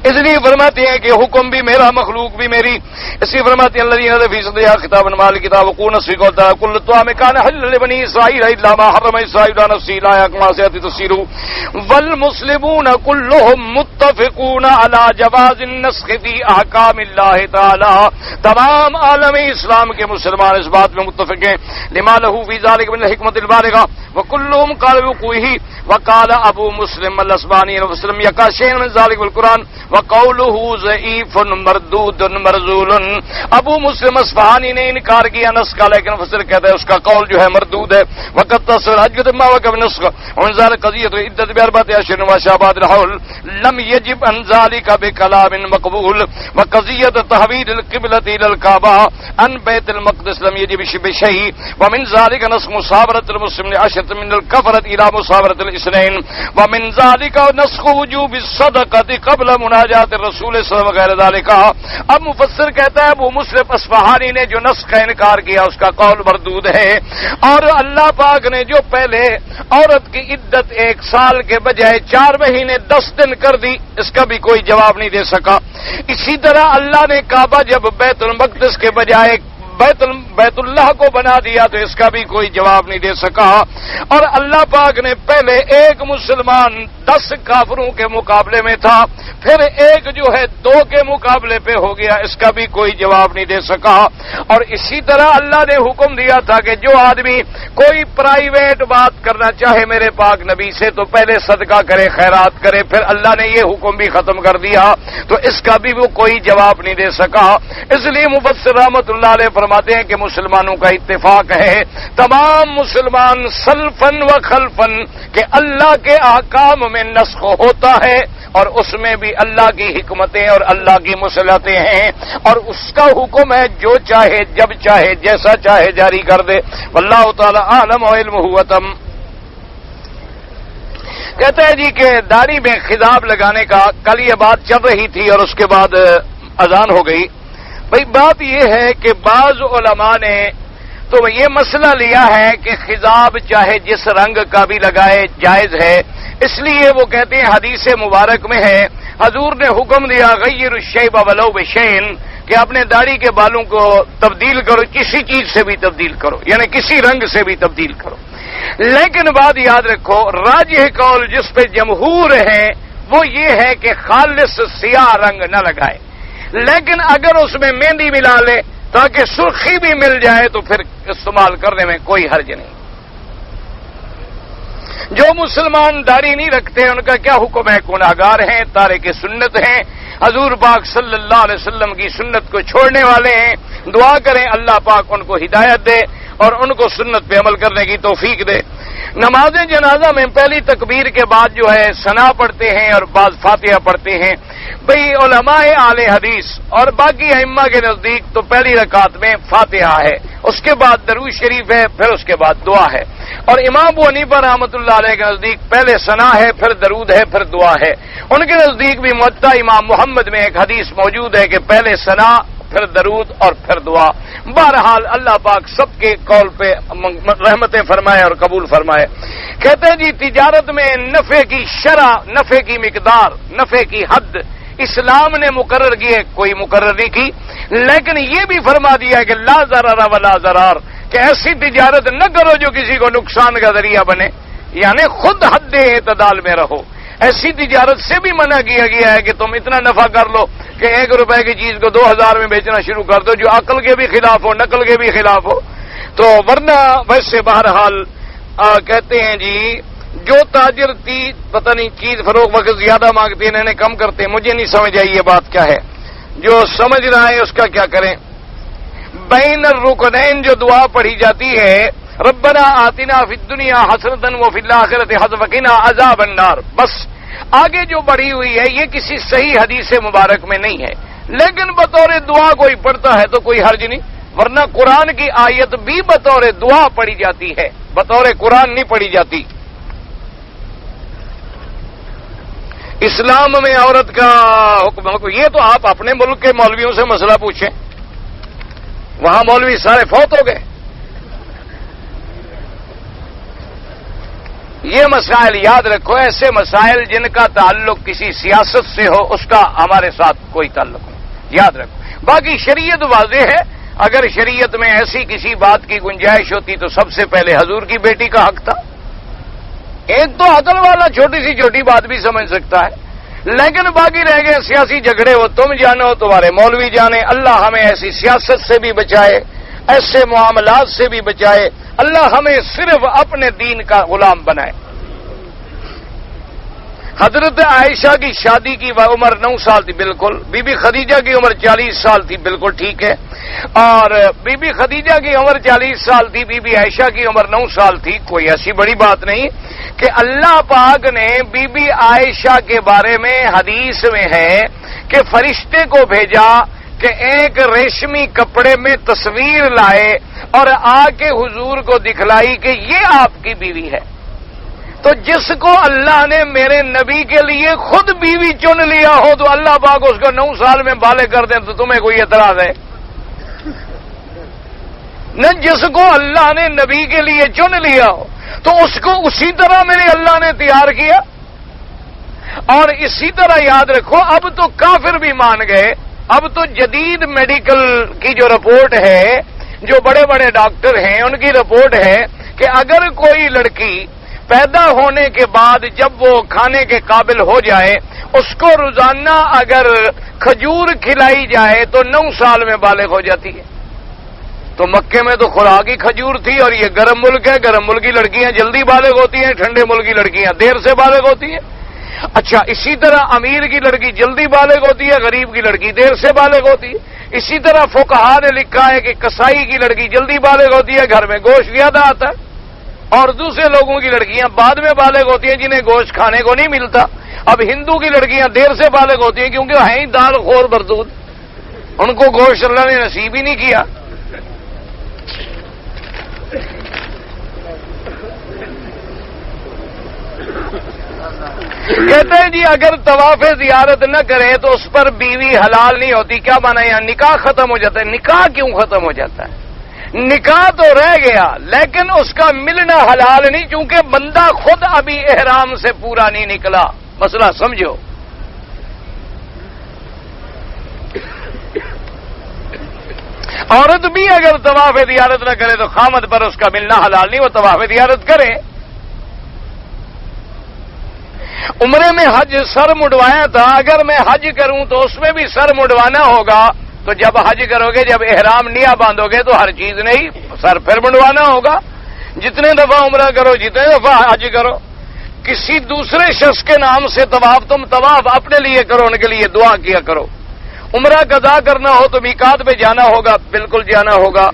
[SPEAKER 1] اس لیے فرماتے ہیں کہ حکم بھی میرا، مخلوق بھی میری۔ اسی فرماتے ہیں اللہ فی صدیہ کتاب مال کتاب وقون نصفی کو کل طعام کان حل بنی اسرائیل الا ما حرم اسرائیل علی نفسه لا یکما سیات تفسیر والمسلمون كلهم متفقون على جواز النسخ فی احکام اللہ تعالی۔ تمام عالم اسلام کے مسلمان اس بات میں متفق ہیں، لما له فی ذلک من الحکمت البالغہ وكلهم قال وقوعه وقال ابو مسلم الاسبانی وسلم یکاشین من ذلک بالقرآن وقوله ضعیف مردود مرذول۔ ابو مسلم اصفہانی نے انکار کیا نسخ کا، لیکن مفسر کہتا ہے اس کا قول جو ہے مردود ہے۔ وقت تصل حجت ما وقع نسخ وانزال قضیت عدت باربعۃ اشہر وشابات الحول لم يجب ان ذلك بكلام مقبول وقضیت تحویل القبلة الى الكعبہ عن بیت المقدس لم يجب بشیء ومن ذلك نسخ مصابرة المسلم لعشرة من الكفرة الى مصابرة الاثنين ومن ذلك نسخ وجوب الصدقة قبل مناجات الرسول صلی اللہ علیہ وسلم وغیر ذالک۔ اب مفسر کہتا ہے ابو مسلم اصفہانی نے جو نسخ کا انکار کیا اس کا قول مردود ہے، اور اللہ پاک نے جو پہلے عورت کی عدت 1 سال کے بجائے 4 مہینے 10 دن کر دی، اس کا بھی کوئی جواب نہیں دے سکا۔ اسی طرح اللہ نے کعبہ جب بیت المقدس کے بجائے بیت اللہ کو بنا دیا تو اس کا بھی کوئی جواب نہیں دے سکا، اور اللہ پاک نے پہلے ایک مسلمان 10 کافروں کے مقابلے میں تھا، پھر ایک جو ہے 2 کے مقابلے پہ ہو گیا، اس کا بھی کوئی جواب نہیں دے سکا۔ اور اسی طرح اللہ نے حکم دیا تھا کہ جو آدمی کوئی پرائیویٹ بات کرنا چاہے میرے پاک نبی سے تو پہلے صدقہ کرے، خیرات کرے، پھر اللہ نے یہ حکم بھی ختم کر دیا، تو اس کا بھی وہ کوئی جواب نہیں دے سکا۔ اس لیے مفسر رحمۃ اللہ علیہ فرماتے ہیں کہ مسلمانوں کا اتفاق ہے، تمام مسلمان سلفن و خلفن، کہ اللہ کے احکام میں نسخ ہوتا ہے اور اس میں بھی اللہ کی حکمتیں اور اللہ کی مصلحتیں ہیں، اور اس کا حکم ہے جو چاہے جب چاہے جیسا چاہے جاری کر دے۔ واللہ تعالی اعلم وعلمہ اتم۔ کہتا ہے جی کہ داڑھی میں خضاب لگانے کا کل یہ بات چل رہی تھی اور اس کے بعد اذان ہو گئی۔ بھئی بات یہ ہے کہ بعض علماء نے تو یہ مسئلہ لیا ہے کہ خضاب چاہے جس رنگ کا بھی لگائے جائز ہے، اس لیے وہ کہتے ہیں حدیث مبارک میں ہے حضور نے حکم دیا غیر الشیب ولو بشیء، کہ اپنے داڑھی کے بالوں کو تبدیل کرو، کسی چیز سے بھی تبدیل کرو، یعنی کسی رنگ سے بھی تبدیل کرو۔ لیکن بات یاد رکھو، راجح قول جس پہ جمہور ہے وہ یہ ہے کہ خالص سیاہ رنگ نہ لگائے، لیکن اگر اس میں مہندی ملا لے تاکہ سرخی بھی مل جائے تو پھر استعمال کرنے میں کوئی حرج نہیں۔ جو مسلمان داڑھی نہیں رکھتے ان کا کیا حکم ہے؟ گناہگار ہیں، تارک سنت ہیں، حضور پاک صلی اللہ علیہ وسلم کی سنت کو چھوڑنے والے ہیں۔ دعا کریں اللہ پاک ان کو ہدایت دے اور ان کو سنت پہ عمل کرنے کی توفیق دے۔ نماز جنازہ میں پہلی تکبیر کے بعد جو ہے ثنا پڑھتے ہیں اور بعض فاتحہ پڑھتے ہیں۔ بھئی علماء اہل حدیث اور باقی ائمہ کے نزدیک تو پہلی رکعت میں فاتحہ ہے، اس کے بعد درود شریف ہے، پھر اس کے بعد دعا ہے، اور امام ابو حنیفہ رحمۃ اللہ علیہ کے نزدیک پہلے ثنا ہے، پھر درود ہے، پھر دعا ہے۔ ان کے نزدیک بھی موطا امام محمد میں ایک حدیث موجود ہے کہ پہلے ثنا، پھر درود اور پھر دعا۔ بہرحال اللہ پاک سب کے قول پہ رحمتیں فرمائے اور قبول فرمائے۔ کہتے ہیں جی تجارت میں نفع کی شرح، نفع کی مقدار، نفع کی حد اسلام نے مقرر کی ہے، کوئی مقرر نہیں کی، لیکن یہ بھی فرما دیا ہے کہ لا ضرر ولا ضرار، کہ ایسی تجارت نہ کرو جو کسی کو نقصان کا ذریعہ بنے، یعنی خود حد اعتدال میں رہو۔ ایسی تجارت سے بھی منع کیا گیا ہے کہ تم اتنا نفع کر لو کہ 1 روپے کی چیز کو 2000 میں بیچنا شروع کر دو، جو عقل کے بھی خلاف ہو، نقل کے بھی خلاف ہو۔ تو ورنہ ویسے بہرحال کہتے ہیں جی جو تاجر پتہ نہیں چیز فروخت وقت زیادہ مانگتے ہیں انہیں کم کرتے ہیں، مجھے نہیں سمجھ آئی یہ بات کیا ہے، جو سمجھ رہا ہے اس کا کیا کریں۔ بین الرکنین جو دعا پڑھی جاتی ہے ربنا آتنا فی الدنیا حسنۃ وفی الآخرۃ حسنۃ وقنا عذاب النار، بس آگے جو بڑھی ہوئی ہے یہ کسی صحیح حدیث مبارک میں نہیں ہے، لیکن بطور دعا کوئی پڑھتا ہے تو کوئی حرج نہیں، ورنہ قرآن کی آیت بھی بطور دعا پڑھی جاتی ہے، بطور قرآن نہیں پڑھی جاتی۔ اسلام میں عورت کا حکم، یہ تو آپ اپنے ملک کے مولویوں سے مسئلہ پوچھیں، وہاں مولوی سارے فوت ہو گئے۔ یہ مسائل یاد رکھو، ایسے مسائل جن کا تعلق کسی سیاست سے ہو اس کا ہمارے ساتھ کوئی تعلق نہیں، یاد رکھو۔ باقی شریعت واضح ہے، اگر شریعت میں ایسی کسی بات کی گنجائش ہوتی تو سب سے پہلے حضور کی بیٹی کا حق تھا۔ ایک تو عقل والا چھوٹی سی چھوٹی بات بھی سمجھ سکتا ہے، لیکن باقی رہ گئے سیاسی جھگڑے، وہ تم جانو تمہارے مولوی جانے۔ اللہ ہمیں ایسی سیاست سے بھی بچائے، ایسے معاملات سے بھی بچائے، اللہ ہمیں صرف اپنے دین کا غلام بنائے۔ حضرت عائشہ کی شادی کی عمر 9 سال تھی، بالکل۔ بی بی خدیجہ کی عمر 40 سال تھی، بالکل ٹھیک ہے، اور بی بی خدیجہ کی عمر 40 سال تھی، بی بی عائشہ کی عمر 9 سال تھی، کوئی ایسی بڑی بات نہیں کہ اللہ پاک نے بی بی عائشہ کے بارے میں حدیث میں ہے کہ فرشتے کو بھیجا کہ ایک ریشمی کپڑے میں تصویر لائے اور آ کے حضور کو دکھلائی کہ یہ آپ کی بیوی ہے۔ تو جس کو اللہ نے میرے نبی کے لیے خود بیوی چن لیا ہو تو اللہ پاک اس کو 9 سال میں بالغ کر دیں تو تمہیں کوئی اعتراض ہے؟ نہ جس کو اللہ نے نبی کے لیے چن لیا ہو تو اس کو اسی طرح میرے اللہ نے تیار کیا۔ اور اسی طرح یاد رکھو اب تو کافر بھی مان گئے، اب تو جدید میڈیکل کی جو رپورٹ ہے جو بڑے بڑے ڈاکٹر ہیں ان کی رپورٹ ہے کہ اگر کوئی لڑکی پیدا ہونے کے بعد جب وہ کھانے کے قابل ہو جائے اس کو روزانہ اگر کھجور کھلائی جائے تو 9 سال میں بالغ ہو جاتی ہے۔ تو مکے میں تو خوراک ہی کھجور تھی، اور یہ گرم ملک ہے، گرم ملک کی لڑکیاں جلدی بالغ ہوتی ہیں، ٹھنڈے ملک کی لڑکیاں دیر سے بالغ ہوتی ہیں۔ اچھا، اسی طرح امیر کی لڑکی جلدی بالغ ہوتی ہے، غریب کی لڑکی دیر سے بالغ ہوتی ہے۔ اسی طرح فقہا نے لکھا ہے کہ کسائی کی لڑکی جلدی بالغ ہوتی ہے، گھر میں گوشت زیادہ آتا ہے، اور دوسرے لوگوں کی لڑکیاں بعد میں بالغ ہوتی ہیں جنہیں گوشت کھانے کو نہیں ملتا۔ اب ہندو کی لڑکیاں دیر سے بالغ ہوتی ہیں کیونکہ ہیں ہی دال خور بردود، ان کو گوشت اللہ نے نصیب ہی نہیں کیا۔ کہتے ہیں جی اگر طواف زیارت نہ کرے تو اس پر بیوی حلال نہیں ہوتی۔ کیا مانا یہاں نکاح ختم ہو جاتا ہے؟ نکاح کیوں ختم ہو جاتا ہے؟ نکاح تو رہ گیا لیکن اس کا ملنا حلال نہیں، چونکہ بندہ خود ابھی احرام سے پورا نہیں نکلا۔ مسئلہ سمجھو۔ عورت بھی اگر طواف زیارت نہ کرے تو خامد پر اس کا ملنا حلال نہیں، وہ طواف زیارت کرے۔ عمرے میں حج سر مڈوایا تھا، اگر میں حج کروں تو اس میں بھی سر مڈوانا ہوگا، تو جب حج کرو گے، جب احرام نیا باندھو گے تو ہر چیز نہیں، سر پھر مڈوانا ہوگا۔ جتنے دفعہ عمرہ کرو، جتنے دفعہ حج کرو، کسی دوسرے شخص کے نام سے طواف تم طواف اپنے لیے کرو، ان کے لیے دعا کیا کرو۔ عمرہ قضا کرنا ہو تو میقات پہ جانا ہوگا، بالکل جانا ہوگا۔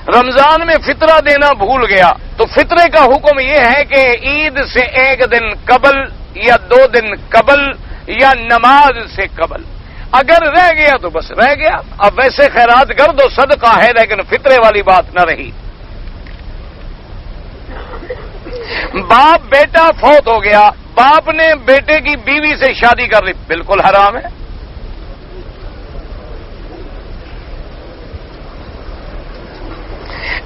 [SPEAKER 1] رمضان میں فطرہ دینا بھول گیا تو فطرے کا حکم یہ ہے کہ عید سے 1 دن قبل یا 2 دن قبل یا نماز سے قبل، اگر رہ گیا تو بس رہ گیا۔ اب ویسے خیرات کر دو، صدقہ ہے، لیکن فطرے والی بات نہ رہی۔ باپ بیٹا فوت ہو گیا، باپ نے بیٹے کی بیوی سے شادی کر لی، بالکل حرام ہے۔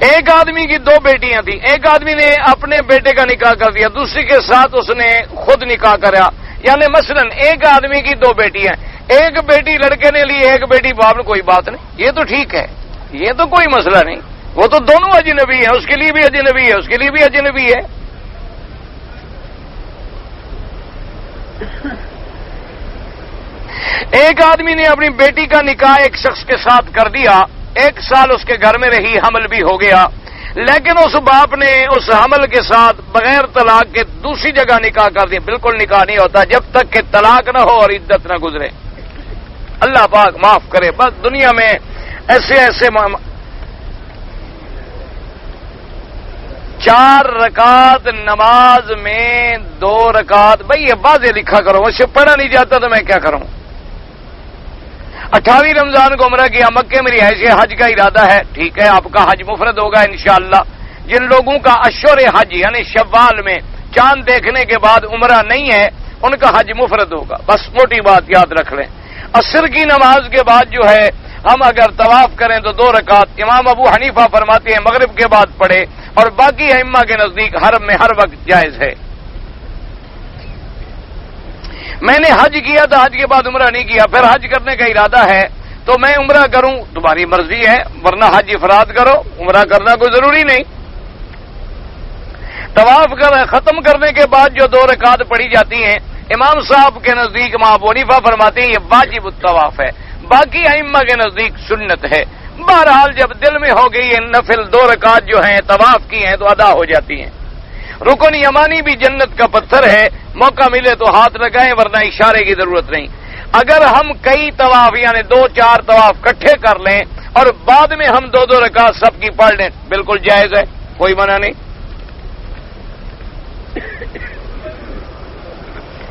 [SPEAKER 1] ایک آدمی کی 2 بیٹیاں تھیں، ایک آدمی نے اپنے بیٹے کا نکاح کر دیا، دوسری کے ساتھ اس نے خود نکاح کرا، یعنی مثلا ایک آدمی کی 2 بیٹیاں، ایک بیٹی لڑکے نے لی، ایک بیٹی باپ نے، کوئی بات نہیں، یہ تو ٹھیک ہے، یہ تو کوئی مسئلہ نہیں، وہ تو دونوں اجنبی ہیں، اس کے لیے بھی اجنبی ہے، اس کے لیے بھی اجنبی ہے۔ ایک آدمی نے اپنی بیٹی کا نکاح ایک شخص کے ساتھ کر دیا، 1 سال اس کے گھر میں رہی، حمل بھی ہو گیا، لیکن اس باپ نے اس حمل کے ساتھ بغیر طلاق کے دوسری جگہ نکاح کر دیا۔ بالکل نکاح نہیں ہوتا جب تک کہ طلاق نہ ہو اور عدت نہ گزرے۔ اللہ پاک معاف کرے۔ بس دنیا میں ایسے 4 رکعت نماز میں 2 رکعت، بھائی یہ واضح لکھا کرو، مجھ سے پڑھا نہیں جاتا تو میں کیا کروں۔ 28 رمضان کو عمرہ کیا، مکے میں رہائش حج کا ارادہ ہے، ٹھیک ہے، آپ کا حج مفرد ہوگا انشاءاللہ۔ جن لوگوں کا اشور حج یعنی شوال میں چاند دیکھنے کے بعد عمرہ نہیں ہے، ان کا حج مفرد ہوگا، بس موٹی بات یاد رکھ لیں۔ عصر کی نماز کے بعد جو ہے ہم اگر طواف کریں تو 2 رکعت، امام ابو حنیفہ فرماتے ہیں مغرب کے بعد پڑھے، اور باقی ائمہ کے نزدیک حرم میں ہر وقت جائز ہے۔ میں نے حج کیا تھا، حج کے بعد عمرہ نہیں کیا، پھر حج کرنے کا ارادہ ہے تو میں عمرہ کروں، تمہاری مرضی ہے، ورنہ حج افراد کرو، عمرہ کرنا کوئی ضروری نہیں۔ طواف ختم کرنے کے بعد جو 2 رکعت پڑھی جاتی ہیں، امام صاحب کے نزدیک امام ابو حنیفہ فرماتے ہیں یہ واجب الطواف ہے، باقی ائمہ کے نزدیک سنت ہے۔ بہرحال جب دل میں ہو گئی ہے نفل 2 رکعت جو ہیں طواف کی ہیں تو ادا ہو جاتی ہیں۔ رکن یمانی بھی جنت کا پتھر ہے، موقع ملے تو ہاتھ لگائیں ورنہ اشارے کی ضرورت نہیں۔ اگر ہم کئی طواف یعنی 2-4 طواف اکٹھے کر لیں اور بعد میں ہم 2 رکعت سب کی پڑھ لیں، بالکل جائز ہے، کوئی منع نہیں۔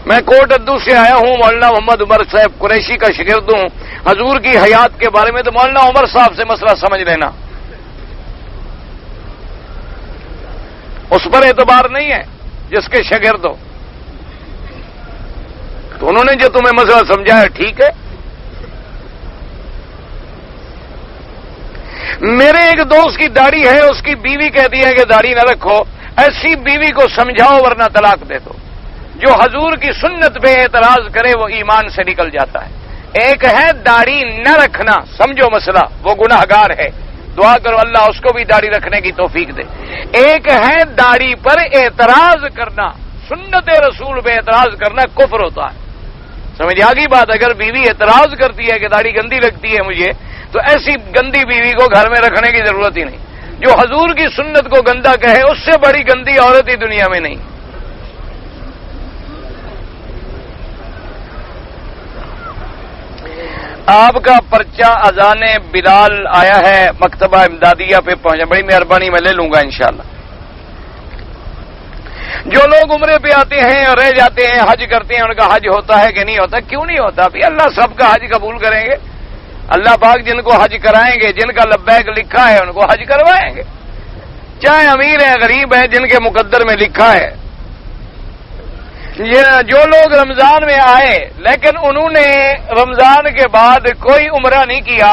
[SPEAKER 1] میں کوٹ ادو سے آیا ہوں، مولانا محمد عمر صاحب قریشی کا شاگرد ہوں، حضور کی حیات کے بارے میں تو مولانا عمر صاحب سے مسئلہ سمجھ لینا، اس پر اعتبار نہیں ہے جس کے شاگرد ہو، تو انہوں نے جو تمہیں مسئلہ سمجھایا ٹھیک ہے۔ میرے ایک دوست کی داڑھی ہے، اس کی بیوی کہتی ہے کہ داڑھی نہ رکھو، ایسی بیوی کو سمجھاؤ ورنہ طلاق دے دو۔ جو حضور کی سنت پہ اعتراض کرے وہ ایمان سے نکل جاتا ہے۔ ایک ہے داڑھی نہ رکھنا، سمجھو مسئلہ، وہ گناہگار ہے، دعا کرو اللہ اس کو بھی داڑھی رکھنے کی توفیق دے۔ ایک ہے داڑھی پر اعتراض کرنا، سنت رسول پہ اعتراض کرنا کفر ہوتا ہے۔ سمجھ آ گئی بات؟ اگر بیوی اعتراض کرتی ہے کہ داڑھی گندی لگتی ہے مجھے، تو ایسی گندی بیوی کو گھر میں رکھنے کی ضرورت ہی نہیں۔ جو حضور کی سنت کو گندا کہے اس سے بڑی گندی عورت ہی دنیا میں نہیں۔ آپ کا پرچہ اذان بلال آیا ہے، مکتبہ امدادیہ پہ پہنچا، بڑی مہربانی میں لے لوں گا انشاءاللہ۔ جو لوگ عمرے پہ آتے ہیں اور رہ جاتے ہیں، حج کرتے ہیں، ان کا حج ہوتا ہے کہ نہیں ہوتا؟ کیوں نہیں ہوتا؟ بھی اللہ سب کا حج قبول کریں گے۔ اللہ پاک جن کو حج کرائیں گے، جن کا لبیک لکھا ہے ان کو حج کروائیں گے، چاہے امیر ہیں غریب ہیں، جن کے مقدر میں لکھا ہے۔ جو لوگ رمضان میں آئے لیکن انہوں نے رمضان کے بعد کوئی عمرہ نہیں کیا،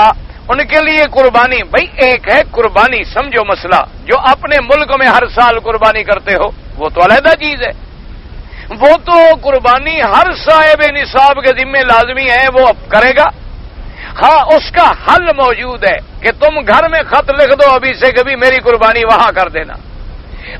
[SPEAKER 1] ان کے لیے قربانی، بھائی ایک ہے قربانی، سمجھو مسئلہ، جو اپنے ملک میں ہر سال قربانی کرتے ہو وہ تو علیحدہ چیز ہے، وہ تو قربانی ہر صاحب نصاب کے ذمہ لازمی ہے، وہ کرے گا۔ ہاں اس کا حل موجود ہے کہ تم گھر میں خط لکھ دو ابھی سے کبھی میری قربانی وہاں کر دینا۔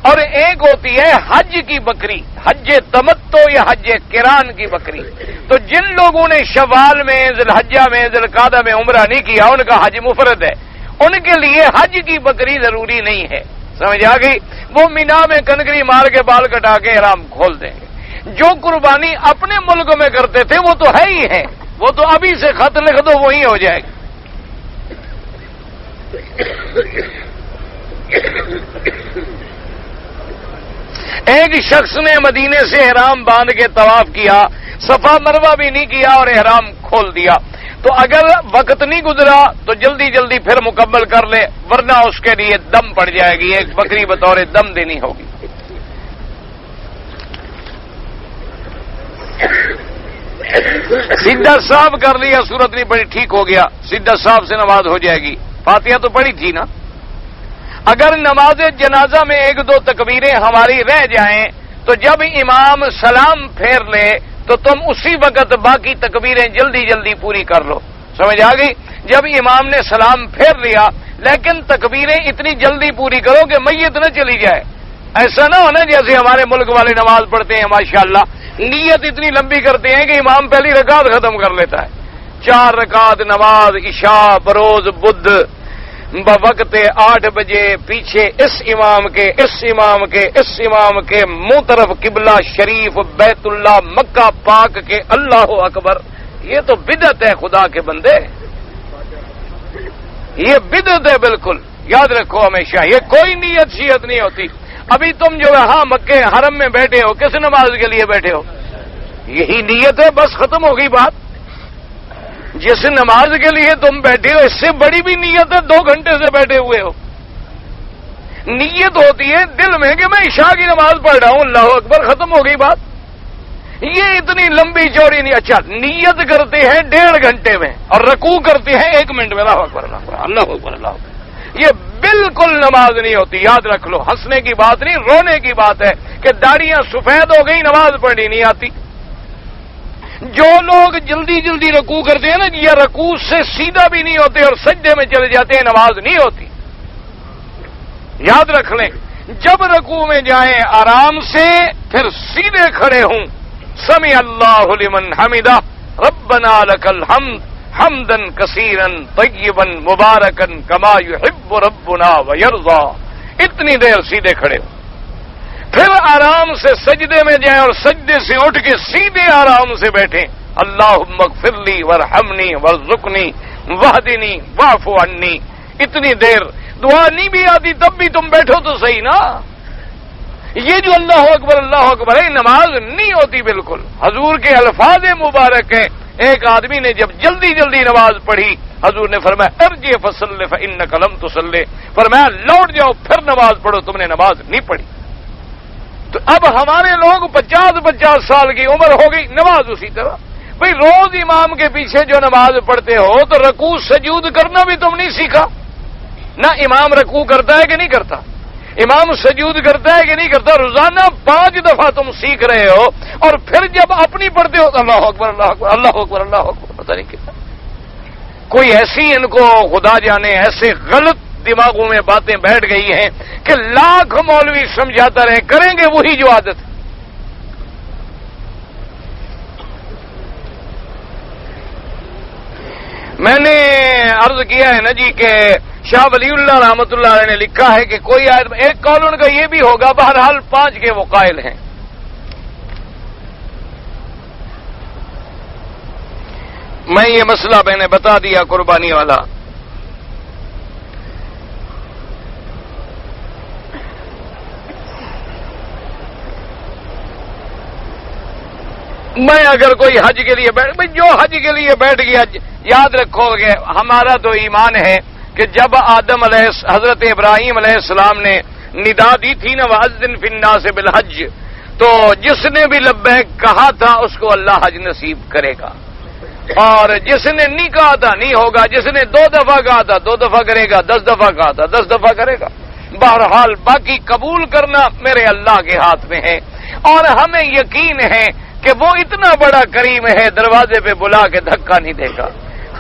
[SPEAKER 1] اور ایک ہوتی ہے حج کی بکری، حج تمتع یا حج قران کی بکری۔ تو جن لوگوں نے شوال میں، ذی الحجہ میں، ذی القعدہ میں عمرہ نہیں کیا، ان کا حج مفرد ہے، ان کے لیے حج کی بکری ضروری نہیں ہے۔ سمجھ آ گئی؟ وہ مینا میں کنکری مار کے بال کٹا کے احرام کھول دیں گے۔ جو قربانی اپنے ملک میں کرتے تھے وہ تو ہے ہی ہے، وہ تو ابھی سے خط لکھ دو وہی ہو جائے گی۔ ایک شخص نے مدینے سے احرام باندھ کے طواف کیا، صفا مروہ بھی نہیں کیا اور احرام کھول دیا، تو اگر وقت نہیں گزرا تو جلدی جلدی پھر مکمل کر لے، ورنہ اس کے لیے دم پڑ جائے گی، ایک بکری بطور دم دینی ہوگی۔ سیدھا صاحب کر لیا، صورت نہیں پڑی، ٹھیک ہو گیا، سیدھا صاحب سے نماز ہو جائے گی، فاتحہ تو پڑھی تھی نا۔ اگر نماز جنازہ میں ایک دو تکبیریں ہماری رہ جائیں تو جب امام سلام پھیر لے تو تم اسی وقت باقی تکبیریں جلدی جلدی پوری کر لو۔ سمجھ آ گئی؟ جب امام نے سلام پھیر لیا لیکن تکبیریں اتنی جلدی پوری کرو کہ میت نہ چلی جائے، ایسا نہ ہونا جیسے ہمارے ملک والے نماز پڑھتے ہیں ماشاءاللہ، نیت اتنی لمبی کرتے ہیں کہ امام پہلی رکعت ختم کر لیتا ہے، 4 رکعت نماز عشاء بروز بدھ بوقت 8 بجے، پیچھے اس امام کے منہ طرف قبلہ شریف بیت اللہ مکہ پاک کے، اللہ اکبر، یہ تو بدعت ہے خدا کے بندے، یہ بدعت ہے بالکل، یاد رکھو ہمیشہ، یہ کوئی نیت شیت نہیں ہوتی۔ ابھی تم جو ہے ہاں مکے حرم میں بیٹھے ہو، کس نماز کے لیے بیٹھے ہو؟ یہی نیت ہے، بس ختم ہو گئی بات۔ جس نماز کے لیے تم بیٹھے ہو اس سے بڑی بھی نیت ہے، 2 گھنٹے سے بیٹھے ہوئے ہو۔ نیت ہوتی ہے دل میں کہ میں عشاء کی نماز پڑھ رہا ہوں، اللہ اکبر، ختم ہو گئی بات۔ یہ اتنی لمبی چوڑی نہیں، اچھا نیت کرتے ہیں 1.5 گھنٹے میں اور رکوع کرتے ہیں 1 منٹ میں، اللہ اکبر اللہ اکبر اللہ اکبر اللہ اکبر، یہ بالکل نماز نہیں ہوتی، یاد رکھ لو۔ ہنسنے کی بات نہیں، رونے کی بات ہے کہ داڑیاں سفید ہو گئی، نماز پڑھنی نہیں آتی۔ جو لوگ جلدی جلدی رکوع کرتے ہیں نا، یہ رکوع سے سیدھا بھی نہیں ہوتے اور سجدے میں چلے جاتے ہیں، نماز نہیں ہوتی، یاد رکھ لیں۔ جب رکوع میں جائیں آرام سے، پھر سیدھے کھڑے ہوں، سمع اللہ لمن حمدہ ربنا لک الحمد حمدا کثیرا طیبا مبارکا کما یحب ربنا ویرضا، اتنی دیر سیدھے کھڑے ہوں، پھر آرام سے سجدے میں جائیں اور سجدے سے اٹھ کے سیدھے آرام سے بیٹھیں، اللہم اغفر لی وارحمنی وارزقنی واہدنی واعف عنی، اتنی دیر دعا نہیں بھی آتی تب بھی تم بیٹھو تو صحیح نا۔ یہ جو اللہ اکبر ہے نماز نہیں ہوتی بالکل، حضور کے الفاظ مبارک ہیں۔ ایک آدمی نے جب جلدی جلدی نماز پڑھی، حضور نے فرمایا ارجع فصلی فانک لم تصلی، فرمایا لوٹ جاؤ پھر نماز پڑھو، تم نے نماز نہیں پڑھی۔ تو اب ہمارے لوگ 50 سال کی عمر ہو گئی، نماز اسی طرح، بھئی روز امام کے پیچھے جو نماز پڑھتے ہو تو رکوع سجود کرنا بھی تم نہیں سیکھا، نہ امام رکوع کرتا ہے کہ نہیں کرتا، امام سجود کرتا ہے کہ نہیں کرتا، روزانہ 5 دفعہ تم سیکھ رہے ہو، اور پھر جب اپنی پڑھتے ہو تو اللہ اکبر اللہ اکبر اللہ اکبر اللہ اکبر، پتہ نہیں کتنا۔ کوئی ایسی ان کو خدا جانے ایسے غلط دماغوں میں باتیں بیٹھ گئی ہیں کہ لاکھ مولوی سمجھاتا رہے، کریں گے وہی جو عادت ہے۔ میں نے عرض کیا ہے نا جی کہ شاہ ولی اللہ رحمۃ اللہ علیہ نے لکھا ہے کہ کوئی آیت، ایک قول ان کا یہ بھی ہوگا، بہرحال 5 کے وہ قائل ہیں۔ میں یہ مسئلہ میں نے بتا دیا قربانی والا۔ میں اگر کوئی حج کے لیے جو حج کے لیے بیٹھ گیا، یاد رکھو گے ہمارا تو ایمان ہے کہ جب حضرت ابراہیم علیہ السلام نے ندا دی تھی نا وَأَذِّن فِي النَّاسِ بِالْحَجِّ، تو جس نے بھی لبیک کہا تھا اس کو اللہ حج نصیب کرے گا، اور جس نے نہیں کہا تھا نہیں ہوگا، جس نے 2 دفعہ کہا تھا 2 دفعہ کرے گا، 10 دفعہ کہا تھا 10 دفعہ کرے گا۔ بہرحال باقی قبول کرنا میرے اللہ کے ہاتھ میں ہے، اور ہمیں یقین ہے کہ وہ اتنا بڑا کریم ہے، دروازے پہ بلا کے دھکا نہیں دے گا۔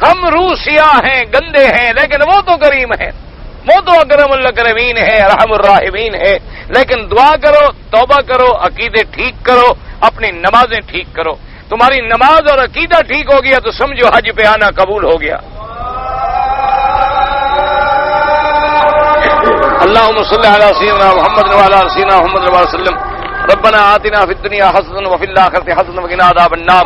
[SPEAKER 1] ہم روح سیاہ ہیں، گندے ہیں، لیکن وہ تو کریم ہے، وہ تو اکرم الاکرمین ہے، ارحم الراحمین ہے۔ لیکن دعا کرو، توبہ کرو، عقیدے ٹھیک کرو، اپنی نمازیں ٹھیک کرو۔ تمہاری نماز اور عقیدہ ٹھیک ہو گیا تو سمجھو حج پہ آنا قبول ہو گیا۔ اللهم صل على سيدنا محمد وعلى آل سيدنا محمد وسلم۔ ربنا آتنا في الدنيا حسنة وفي الآخرة حسنة وقنا عذاب النار۔